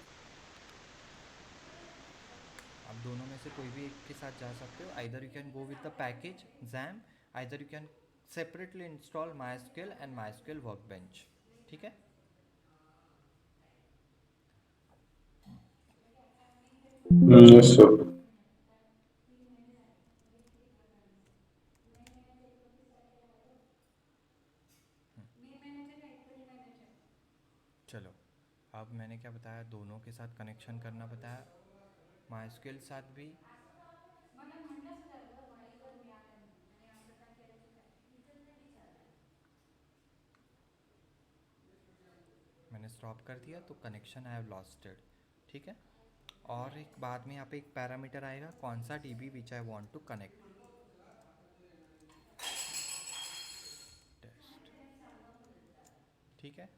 आप दोनों में से कोई भी एक के साथ जा सकते हो। Either you can go with the package XAMPP, either you can separately install MySQL and MySQL workbench, ठीक है। Yes sir. चलो, अब मैंने क्या बताया, दोनों के साथ कनेक्शन करना बताया, माइस्क्यूएल साथ भी। मैंने स्टॉप कर दिया तो कनेक्शन आई हैव लॉस्टेड, ठीक है। और एक बाद में यहाँ पे एक पैरामीटर आएगा, कौन सा DB which I want to connect, test, ठीक है।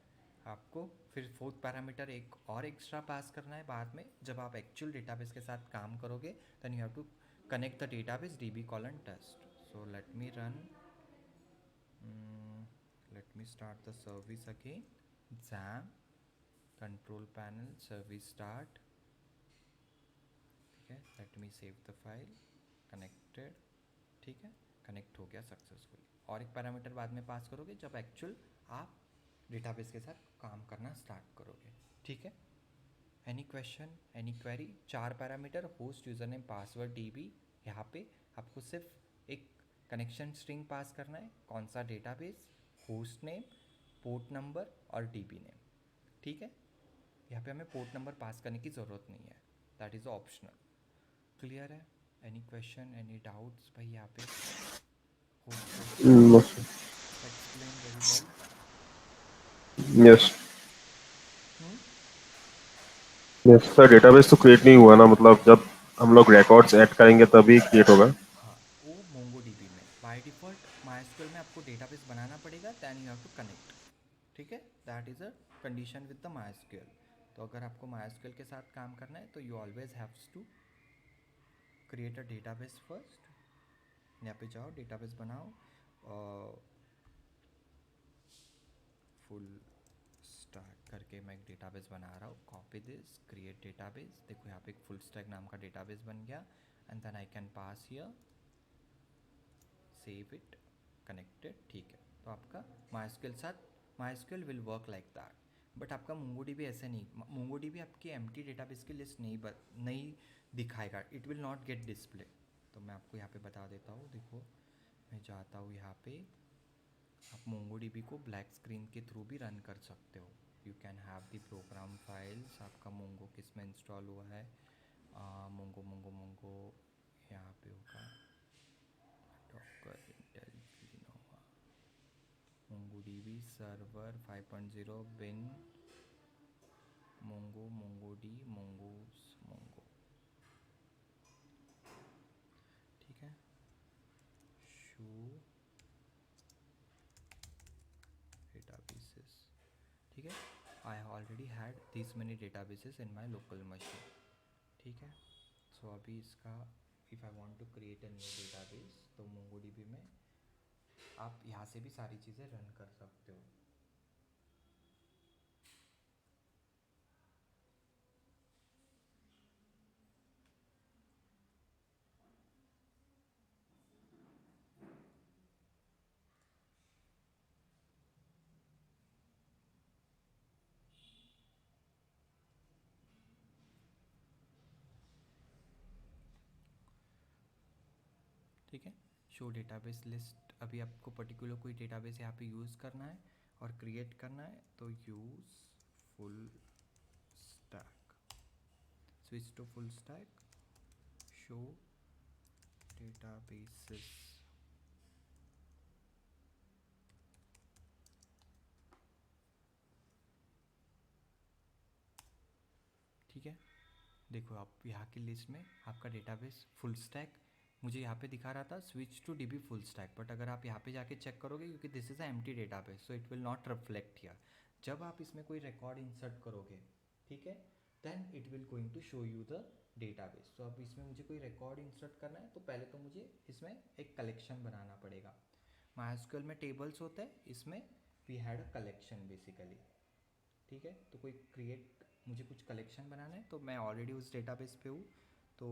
आपको फिर फोर्थ पैरामीटर एक और एक्स्ट्रा पास करना है बाद में, जब आप एक्चुअल डेटाबेस के साथ काम करोगे, then you have to connect the database DB colon test. So let me run, let me start the service again, XAMPP control panel service start, ठीक है। let me save the file, connected, ठीक है, connect हो गया successfully. और एक parameter बाद में पास करोगे जब एक्चुअल आप डेटाबेस के साथ काम करना स्टार्ट करोगे, ठीक है। Any question, any query? 4 parameter, host, user name, password, dB. यहाँ पे आपको सिर्फ एक कनेक्शन स्ट्रिंग पास करना है, कौन सा database, host name, port number और डीबी नेम, ठीक है। यहाँ पे हमें पोर्ट नंबर पास करने की ज़रूरत नहीं है, दैट इज़ ऑप्शनल। क्लियर है? एनी क्वेश्चन, एनी डाउट्स भाई? यहाँ पे No, sir. Explain very well. Yes. Yes sir, database तो क्रिएट नहीं हुआ ना, मतलब जब हम लोग रिकॉर्ड्स ऐड करेंगे तभी क्रिएट होगा। हाँ, वो मोंगोडीबी में बाय डिफ़ॉल्ट माइस्क्यूएल में आपको डेटाबेस बनाना पड़ेगा, then you have to connect, ठीक है। That is a condition with the MySQL. तो अगर आपको माइस्क्यूएल के साथ काम करना है तो you always haves to create a database first. यहाँ पे जाओ, डेटाबेस बनाओ, फुल स्टैक करके मैं एक डेटाबेस बना रहा हूँ। कॉपी दिस, क्रिएट डेटाबेस, देखो यहाँ पे एक फुल स्टैक नाम का डेटाबेस बन गया, and then I can pass here, save it, connected, ठीक है। तो आपका माइस्क्यूएल साथ MySQL will work like that, but आपका मोंगोडीबी ऐसे नहीं, मोंगोडीबी आपकी एम्प्टी डेटाबेस की लिस्ट नहीं दिखाएगा, it will not gate display. तो मैं आपको यहाँ पे बता देता हूँ, देखो मैं जाता हूँ यहाँ पे, आप मोंगोडीबी को ब्लैक स्क्रीन के थ्रू भी रन कर सकते हो। You can have the program files, आपका मोंगो किस में इंस्टॉल हुआ है, मोंगो मोंगो मोंगो यहाँ पे होगा, Docker Intel Lenovo, MongoDB server 5.0 bin, Mongo, mongod, mongos, Mongo, ठीक है। शो databases, ठीक है। I already had this many databases in my local machine, ठीक है। सो अभी इसका, if I want to create a new database, तो MongoDB में आप यहाँ से भी सारी चीज़ें रन कर सकते हो। ठीक है, शो डेटाबेस लिस्ट, अभी आपको पर्टिकुलर कोई डेटाबेस यहाँ पे यूज़ करना है और क्रिएट करना है, तो use full stack, switch to full stack, show databases, ठीक है। देखो आप यहाँ की लिस्ट में आपका डेटाबेस फुल स्टैक मुझे यहाँ पे दिखा रहा था, switch to DB full stack, but अगर आप यहाँ पे जाके चेक करोगे, क्योंकि this is a empty database, so it will not reflect here. जब आप इसमें कोई रिकॉर्ड इंसर्ट करोगे, ठीक है, then it will going to show you the database. तो अब इसमें मुझे कोई रिकॉर्ड इंसर्ट करना है, तो पहले तो मुझे इसमें एक कलेक्शन बनाना पड़ेगा। माइस्क्यूएल में टेबल्स होते हैं, इसमें we had a collection basically, ठीक है। तो कोई क्रिएट, मुझे कुछ कलेक्शन बनाना है, तो मैं ऑलरेडी उस डेटाबेस पे हूँ, तो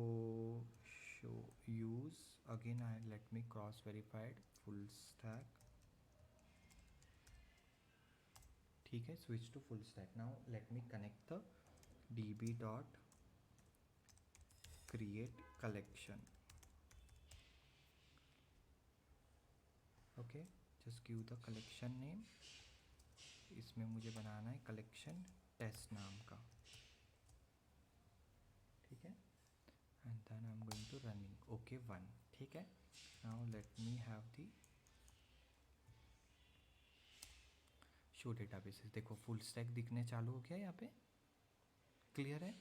show use again, I let me cross verified full stack, ठीक है, switch to full stack. Now let me connect the db dot create collection, okay, just give the collection name, इसमें मुझे बनाना है collection test नाम का, ठीक है, and then I am going to running okay 1, ठीक है। Now let me have the show databases. देखो फुल स्टैक दिखने चालू हो गया यहाँ पे, क्लियर है?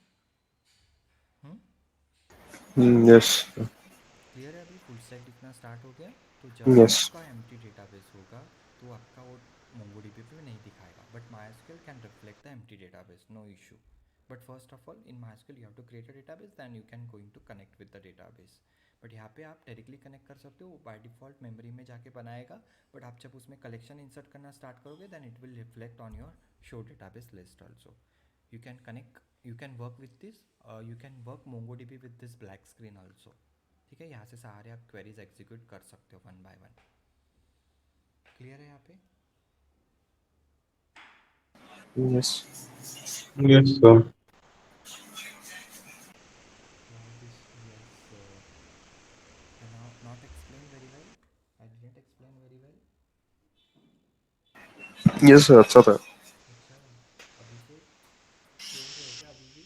यस क्लियर है? अभी फुल स्टैक दिखना स्टार्ट हो गया। तो जब भी यस आपका एम्प्टी डेटाबेस होगा तो आपका वो मोंगोडीबी पे नहीं दिखाएगा, but MySQL can reflect the empty database, no issue. But first of all in MySQL you have to create a database, then you can going to connect with the database. But यहाँ पे आप directly connect कर सकते हो, by default memory में जाके बनाएगा, but आप जब उसमें कलेक्शन इंसर्ट करना स्टार्ट करोगे then it will reflect on your show database list also. You can connect, you can work with this, you can work MongoDB with this black screen also, ठीक है। यहाँ से सारे आप क्वेरीज एग्जीक्यूट कर सकते हो 1 by 1। क्लियर है यहाँ पे? Yes Yes, sir. Why this? Yes, I now not explain very well, I didn't explain very well। Yes sir अच्छा था अच्छा, अभी से चेंज है क्या अभी भी?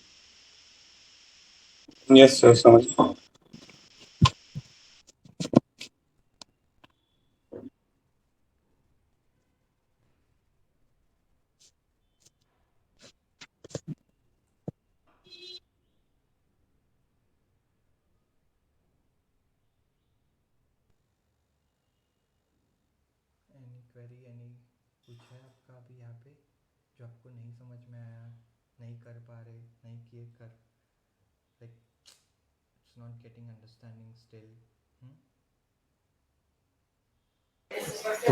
Yes, sir. समझ एनी क्वेरी, एनी कुछ है आपका अभी यहाँ पे जो आपको नहीं समझ में आया, नहीं कर पा रहे, नहीं किए कर, like it's not getting understanding still?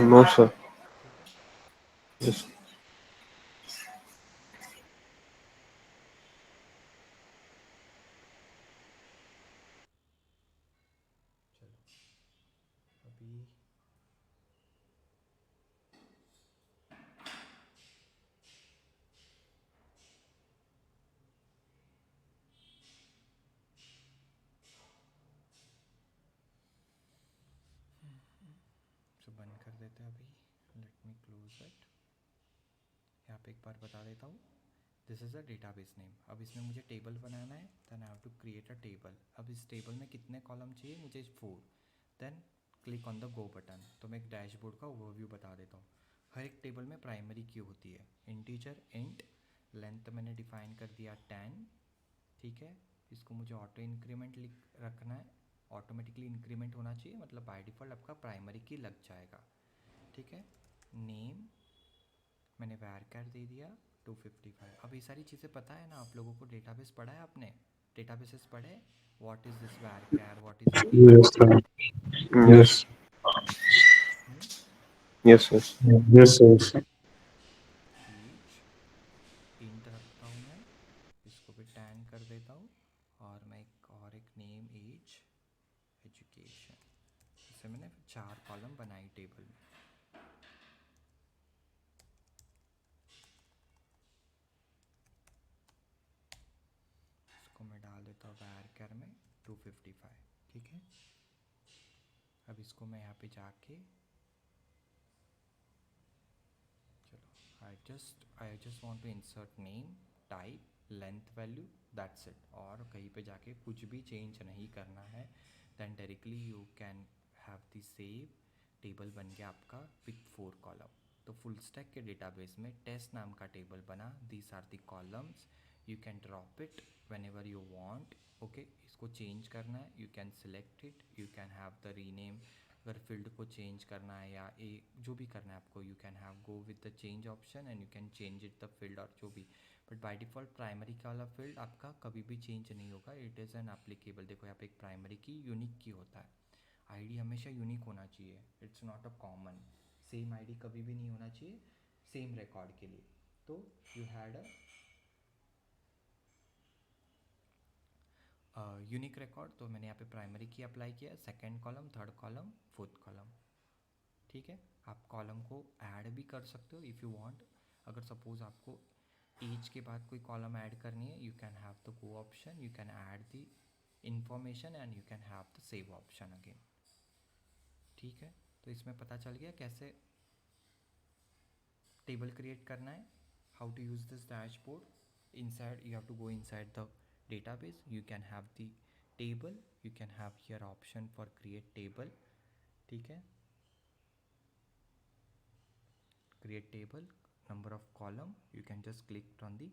No sir ठीक है। यस चलो अभी तो बंद कर देते हैं अभी, लेट मी क्लोज इट। यहाँ पे एक बार बता देता हूँ, this is a database name. अब इसमें मुझे टेबल बनाना है, then I have to create a table. अब इस टेबल में कितने कॉलम चाहिए मुझे? 4। Then click on the go button. तो मैं एक डैशबोर्ड का ओवरव्यू बता देता हूँ। हर एक टेबल में प्राइमरी की होती है, इंटीजर इंट, लेंथ मैंने डिफाइन कर दिया 10, ठीक है। इसको मुझे ऑटो इंक्रीमेंट लिख रखना है, ऑटोमेटिकली इंक्रीमेंट होना चाहिए, मतलब बाय डिफ़ॉल्ट आपका प्राइमरी की लग जाएगा, ठीक है। नेम मैंने varchar दे दिया 255। अब ये सारी चीज़ें पता है ना आप लोगों को? डेटाबेस पढ़ा है आपने? डेटाबेसेस पढ़े? What is this varchar, what is the Yes, name? sir. Yes Yes. Yes yes Yes, sir. Yes, sir. Each int रखता हूँ मैं, इसको भी टैन कर देता हूँ, और मैं एक नेम एज एजुकेशन, इसे मैंने 4 कॉलम बनाई टेबल में। इसको मैं डाल देता हूँ varchar में 255, ठीक है। अब इसको मैं यहाँ पे जाके, चलो I just want to insert name, type, length value, that's it. और कहीं पे जाके कुछ भी चेंज नहीं करना है, then directly you can have the save table बन गया आपका विथ 4 कॉलम। तो फुल स्टैक के डेटाबेस में टेस्ट नाम का टेबल बना, these are the columns, you can drop it whenever you want, okay. इसको चेंज करना है, you can select it, you can have the rename, अगर फील्ड को चेंज करना है या जो भी करना है आपको, you can have go with the change option and you can change it the field और जो भी। बट बाय डिफ़ॉल्ट प्राइमरी का वाला फील्ड आपका कभी भी चेंज नहीं होगा, इट इज़ एन एप्लीकेबल। देखो यहाँ पे एक प्राइमरी की यूनिक की होता है, आईडी हमेशा यूनिक होना चाहिए, it's not a common. Same ID कभी भी नहीं होना चाहिए सेम रिकॉर्ड के लिए। तो you had a unique record, तो मैंने यहाँ पे प्राइमरी की अप्लाई किया, second column, third column, fourth column, ठीक है। आप कॉलम को ऐड भी कर सकते हो इफ़ यू वांट। अगर सपोज आपको एज के बाद कोई कॉलम ऐड करनी है, you can have the go option, you can add the information and you can have the save option again, ठीक है। तो इसमें पता चल गया कैसे टेबल क्रिएट करना है. How to use this dashboard? inside you have to go inside the database. You can have the table, you can have here option for create table. ठीक है, create table, number of column, you can just click on the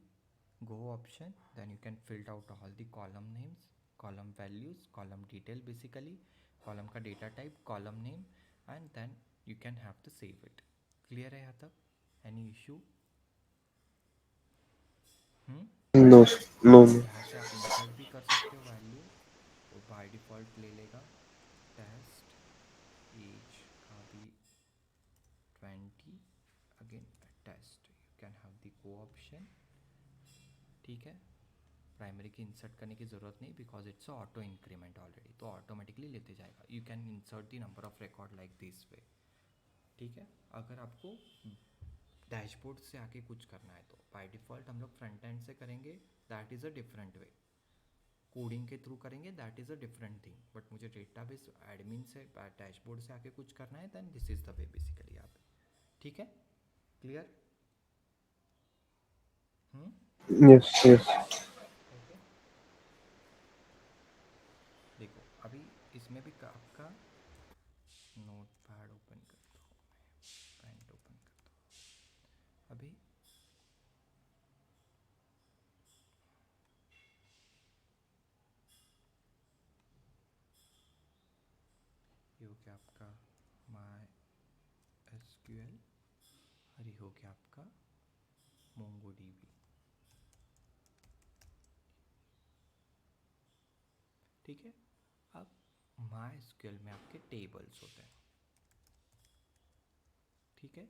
go option, then you can fill out all the column names, column values, column detail, basically column का data type, column name, and then you can have to save it. Clear है यहाँ तक? Any issue? No no. यहाँ से आप insert भी कर सकते हो वैल्यू, वो बाय डिफ़ॉल्ट ले लेगा. टेस्ट एज का भी 20, again test, you can have the go option. ठीक है, प्राइमरी की इंसर्ट करने की ज़रूरत नहीं because it's auto increment already, तो ऑटोमेटिकली लेते जाएगा. You can insert the number of record like this way. ठीक है, अगर आपको डैशबोर्ड से आके कुछ करना है तो बाय डिफ़ॉल्ट हम लोग फ्रंट एंड से करेंगे, that is a different way. Coding के थ्रू करेंगे, that is a different thing. But मुझे डेटाबेस एडमिन से डैशबोर्ड से आके कुछ करना है, then this is the way basically यहाँ पे. ठीक है, क्लियर? Yes yes. ओके, देखो अभी इसमें भी आपका नोट पैड ओपन करता हूँ मैं, पेंट ओपन करता हूँ अभी. ये हो गया आपका माई एसक्यूएल, और ये हो गया आपका मोंगो डीबी. ठीक है, अब माई एसक्यूएल में आपके टेबल्स होते हैं. ठीक है,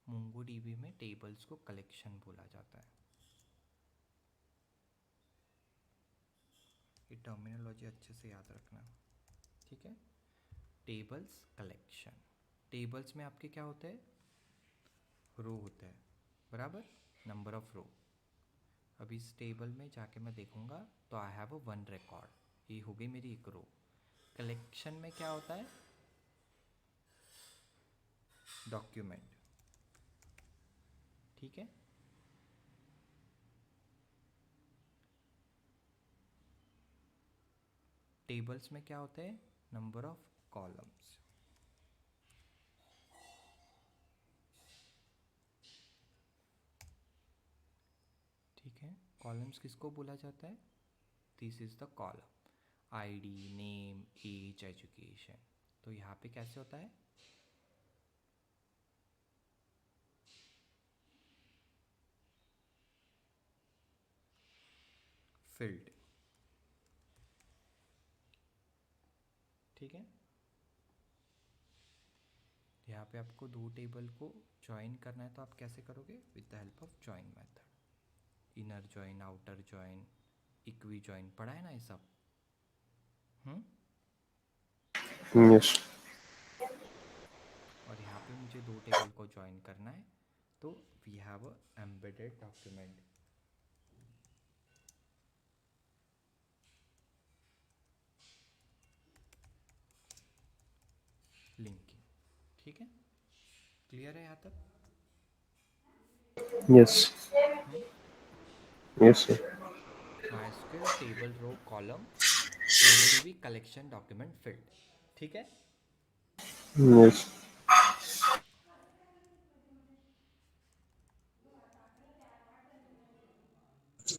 मोंगो डीबी में टेबल्स को कलेक्शन बोला जाता है. ये टर्मिनोलॉजी अच्छे से याद रखना. ठीक है, टेबल्स कलेक्शन. टेबल्स में आपके क्या होते हैं? रो होता है, बराबर, नंबर ऑफ रो. अभी इस टेबल में जाके मैं देखूंगा तो आई हैव अ 1 रिकॉर्ड, ये हो गई मेरी एक रो. कलेक्शन में क्या होता है? डॉक्यूमेंट. ठीक है, टेबल्स में क्या होते हैं? Number of columns. ठीक है, कॉलम्स किसको बोला जाता है? This is the column, ID, name, age, education. तो यहाँ पे कैसे होता है? फील्ड. ठीक है, यहाँ पे आपको दो टेबल को ज्वाइन करना है तो आप कैसे करोगे? With the help of join method. Inner join, outer join, equi join, पढ़ा है ना ये सब? यस. और यहाँ पे मुझे दो टेबल को ज्वाइन करना है, तो we have a embedded document. Linking. ठीक है, क्लियर है यहाँ तक? Yes yes sir. MySQL table row column, MongoDB collection document field. ठीक है, यस.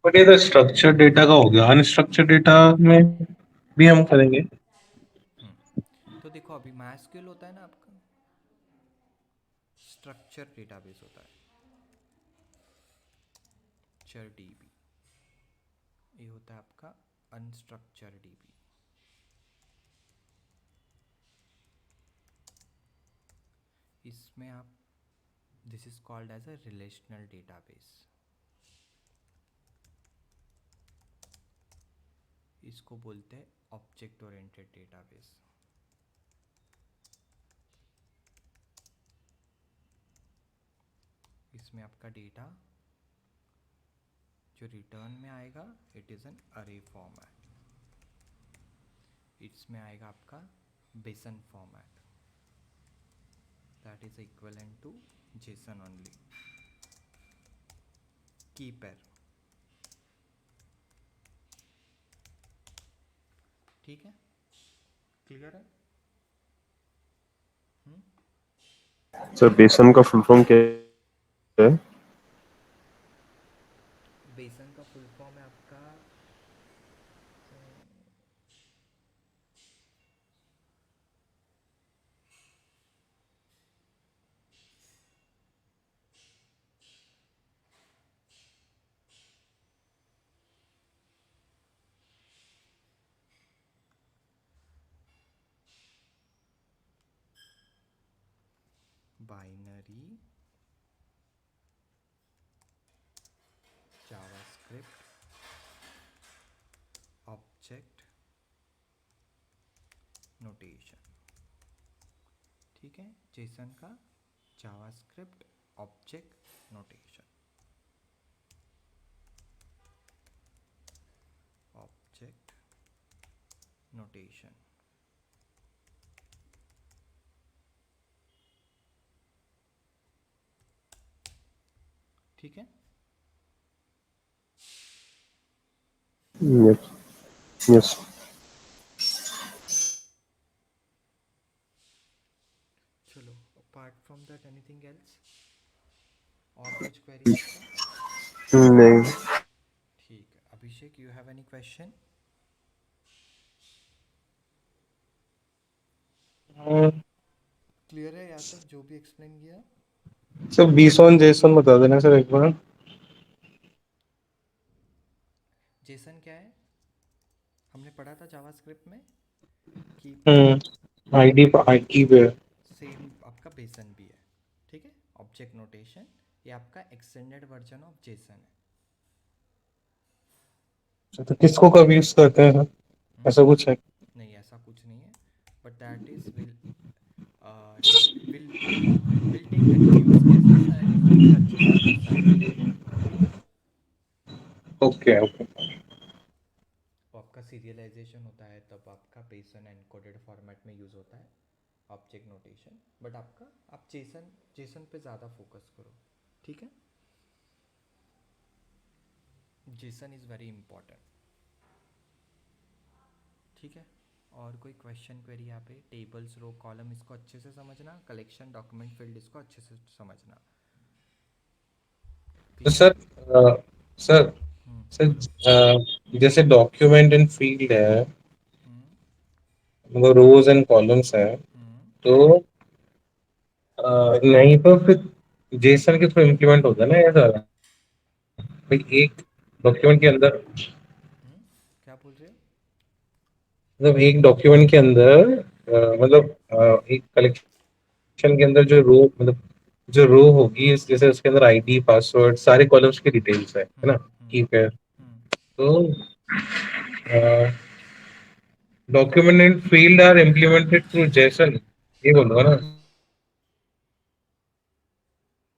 बट ये तो स्ट्रक्चर्ड डेटा का हो गया, अनस्ट्रक्चर्ड डेटा में भी हम करेंगे. तो देखो अभी MySQL होता है ना आपका स्ट्रक्चर डेटाबेस होता है, चर डीबी. ये होता है आपका अनस्ट्रक्चर डीबी. इसमें आप, this is called as a relational database. इसको बोलते हैं ऑब्जेक्ट ओरिएंटेड डेटाबेस. इसमें आपका डेटा जो रिटर्न में आएगा, it is an array format. इसमें आएगा आपका BSON format, that is equivalent to JSON only. Key pair. ठीक है, क्लियर है? सर बेसन का फुल फॉर्म क्या है? बेसन का फुल फॉर्म है आपका बाइनरी जावास्क्रिप्ट ऑब्जेक्ट नोटेशन। ठीक है, जेसन का JavaScript object notation. Object notation. ठीक है, यस यस। चलो apart from that anything else, और कुछ क्वेरी आपका? नहीं। ठीक है, Abhishek you have any question? Clear है यहाँ तक जो भी एक्सप्लेन किया? सर बीसॉन जेसन बता देना सर एक बार। जेसन क्या है? हमने पढ़ा था जावास्क्रिप्ट में कि आईडी आईडी पे। सेम आपका बेसन भी है। ठीक है, ऑब्जेक्ट नोटेशन ये आपका एक्सटेंडेड वर्जन ऑफ जेसन है। तो किसको कब यूज करते हैं सर, हम्म? ऐसा कुछ है? नहीं ऐसा कुछ नहीं है, but that is will will take use cases and फिर अच्छे से अंडरस्टैंड कर लेंगे। ठीक है, ओके ओके। वो आपका सीरियलाइजेशन होता है तब आपका बेसन एनकोडेड फॉर्मेट में यूज़ होता है ऑब्जेक्ट नोटेशन, बट आपका आप जेसन जेसन पे ज़्यादा फोकस करो। ठीक है, जेसन इज़ वेरी इंपॉर्टेंट। ठीक है, और कोई क्वेश्चन क्वेरी यहाँ पे? टेबल्स रो कॉलम इसको अच्छे से समझना, कलेक्शन डॉक्यूमेंट फील्ड इसको अच्छे से समझना। तो क्लियर है? सर सर हम्म जैसे डॉक्यूमेंट एंड फील्ड है, हम्म मतलब रोज एंड कॉलम्स है, हम्म तो नहीं तो फिर जेसन के थ्रू इम्प्लीमेंट होता है ना ये सारा, भाई एक डॉक्यूमेंट के अंदर, क्या बोल रहे हो? मतलब एक डॉक्यूमेंट के अंदर मतलब एक कलेक्शन के अंदर जो रो, मतलब जो रो होगी जैसे उसके अंदर आईडी पासवर्ड सारे कॉलम्स की डिटेल्स है ना, हम्म ठीक है? हम्म तो document and field are implemented through JSON, ये बोलूंगा ना?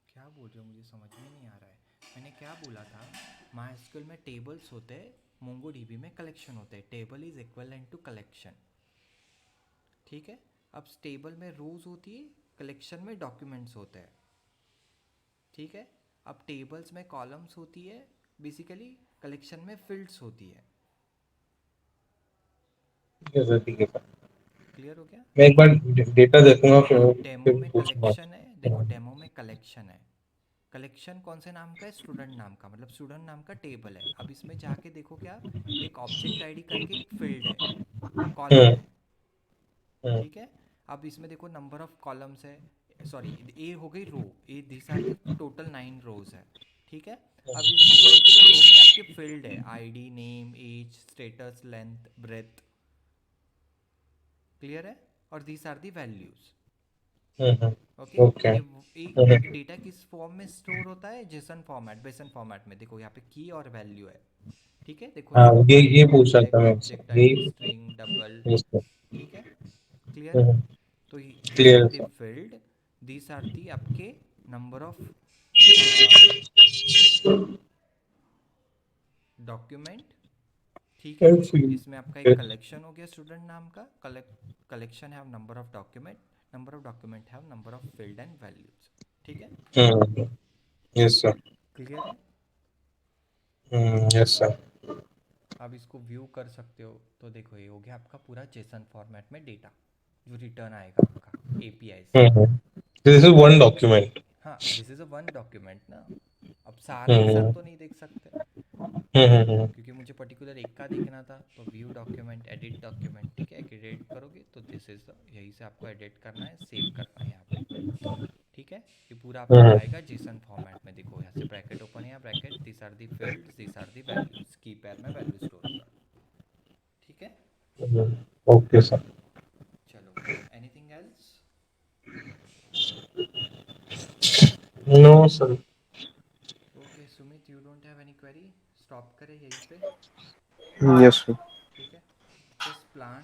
क्या बोल रहे हो, मुझे समझ में नहीं आ रहा है। मैंने क्या बोला था, माई में टेबल्स होते हैं, मोंगो डीबी में कलेक्शन होते हैं। Table is equivalent to collection. ठीक है, अब टेबल में रोज होती है, कलेक्शन में डॉक्यूमेंट्स होते हैं। ठीक है, अब टेबल्स में कॉलम्स होती है, बेसिकली कलेक्शन में फील्ड्स होती है। ठीक है सर, ठीक है सर। क्लियर हो गया? मैं एक बार डेटा देखूंगा डेमो फिर में पूछूंगा। कलेक्शन है, देखो डेमो में कलेक्शन है। कलेक्शन कौन से नाम का है? स्टूडेंट नाम का, मतलब स्टूडेंट नाम का टेबल है। अब इसमें जाके देखोगे आप, एक ऑब्जेक्ट आईडी करके एक फील्ड है, कॉलम हम्म है। हम्म ठीक है, अब इसमें देखो नंबर ऑफ कॉलम्स है, सॉरी ए हो गई रो, ए दिस आर दी टोटल 9 रोज है। ठीक है, अब इस पर्टिकुलर रो में आपके फील्ड है ID name age status length breadth. Clear है? और this are the values. Okay, okay. ये डेटा किस फॉर्म में स्टोर होता है? जेसन फॉर्मेट, बेसन फॉर्मेट में। देखो यहाँ पे की और वैल्यू है। ठीक है, देखो हाँ, देखो ये टाइप पूछ रहा था ऑब्जेक्ट मैं आपसे, ऑब्जेक्ट आईडी यही। String double. Yes sir. ठीक है, क्लियर है? तो दिस क्लियर आर है the sir. Field, this are the आपके नंबर ऑफ डॉक्यूमेंट। ठीक है, इसमें आपका एक कलेक्शन हो गया स्टूडेंट नाम का, collection have number of document, number of document have number of field and values. ठीक है, यस सर। क्लियर है? Yes, sir. आप इसको व्यू कर सकते हो। तो देखो ये हो गया आपका पूरा जेसन फॉर्मेट में डेटा जो रिटर्न आएगा आपका एपीआई से। Mm-hmm. This is one document. हाँ, this is a one document ना। अब सारा एक साथ Mm-hmm. तो नहीं देख सकते, Mm-hmm. क्योंकि मुझे पर्टिकुलर एक का देखना था। तो व्यू डॉक्यूमेंट, एडिट डॉक्यूमेंट, ठीक है, एडिट करोगे तो दिस इज़ द, यहीं से आपको एडिट करना है, सेव करना है यहाँ पे, ठीक है। ये पूरा आपका Mm-hmm. आएगा जेसन फॉर्मेट में। देखो यहाँ से ब्रैकेट ओपन है, bracket, this are the fields, this are the values, key pair में वैल्यू स्टोर होगा, ठीक है। Mm-hmm. Okay, sir. चलो, anything else? No, sir. Okay Sumit, you don't have any query? Stop करें यहीं पे, Yes, sir. ठीक है। Just plan,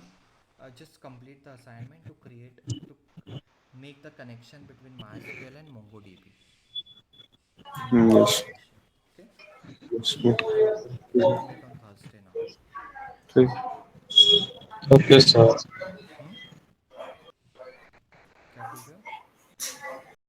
just complete the assignment to create, to make the connection between MySQL and MongoDB in your Yes. application. Okay, Yes, sir. we'll meet on Thursday now. Okay. Okay, sir.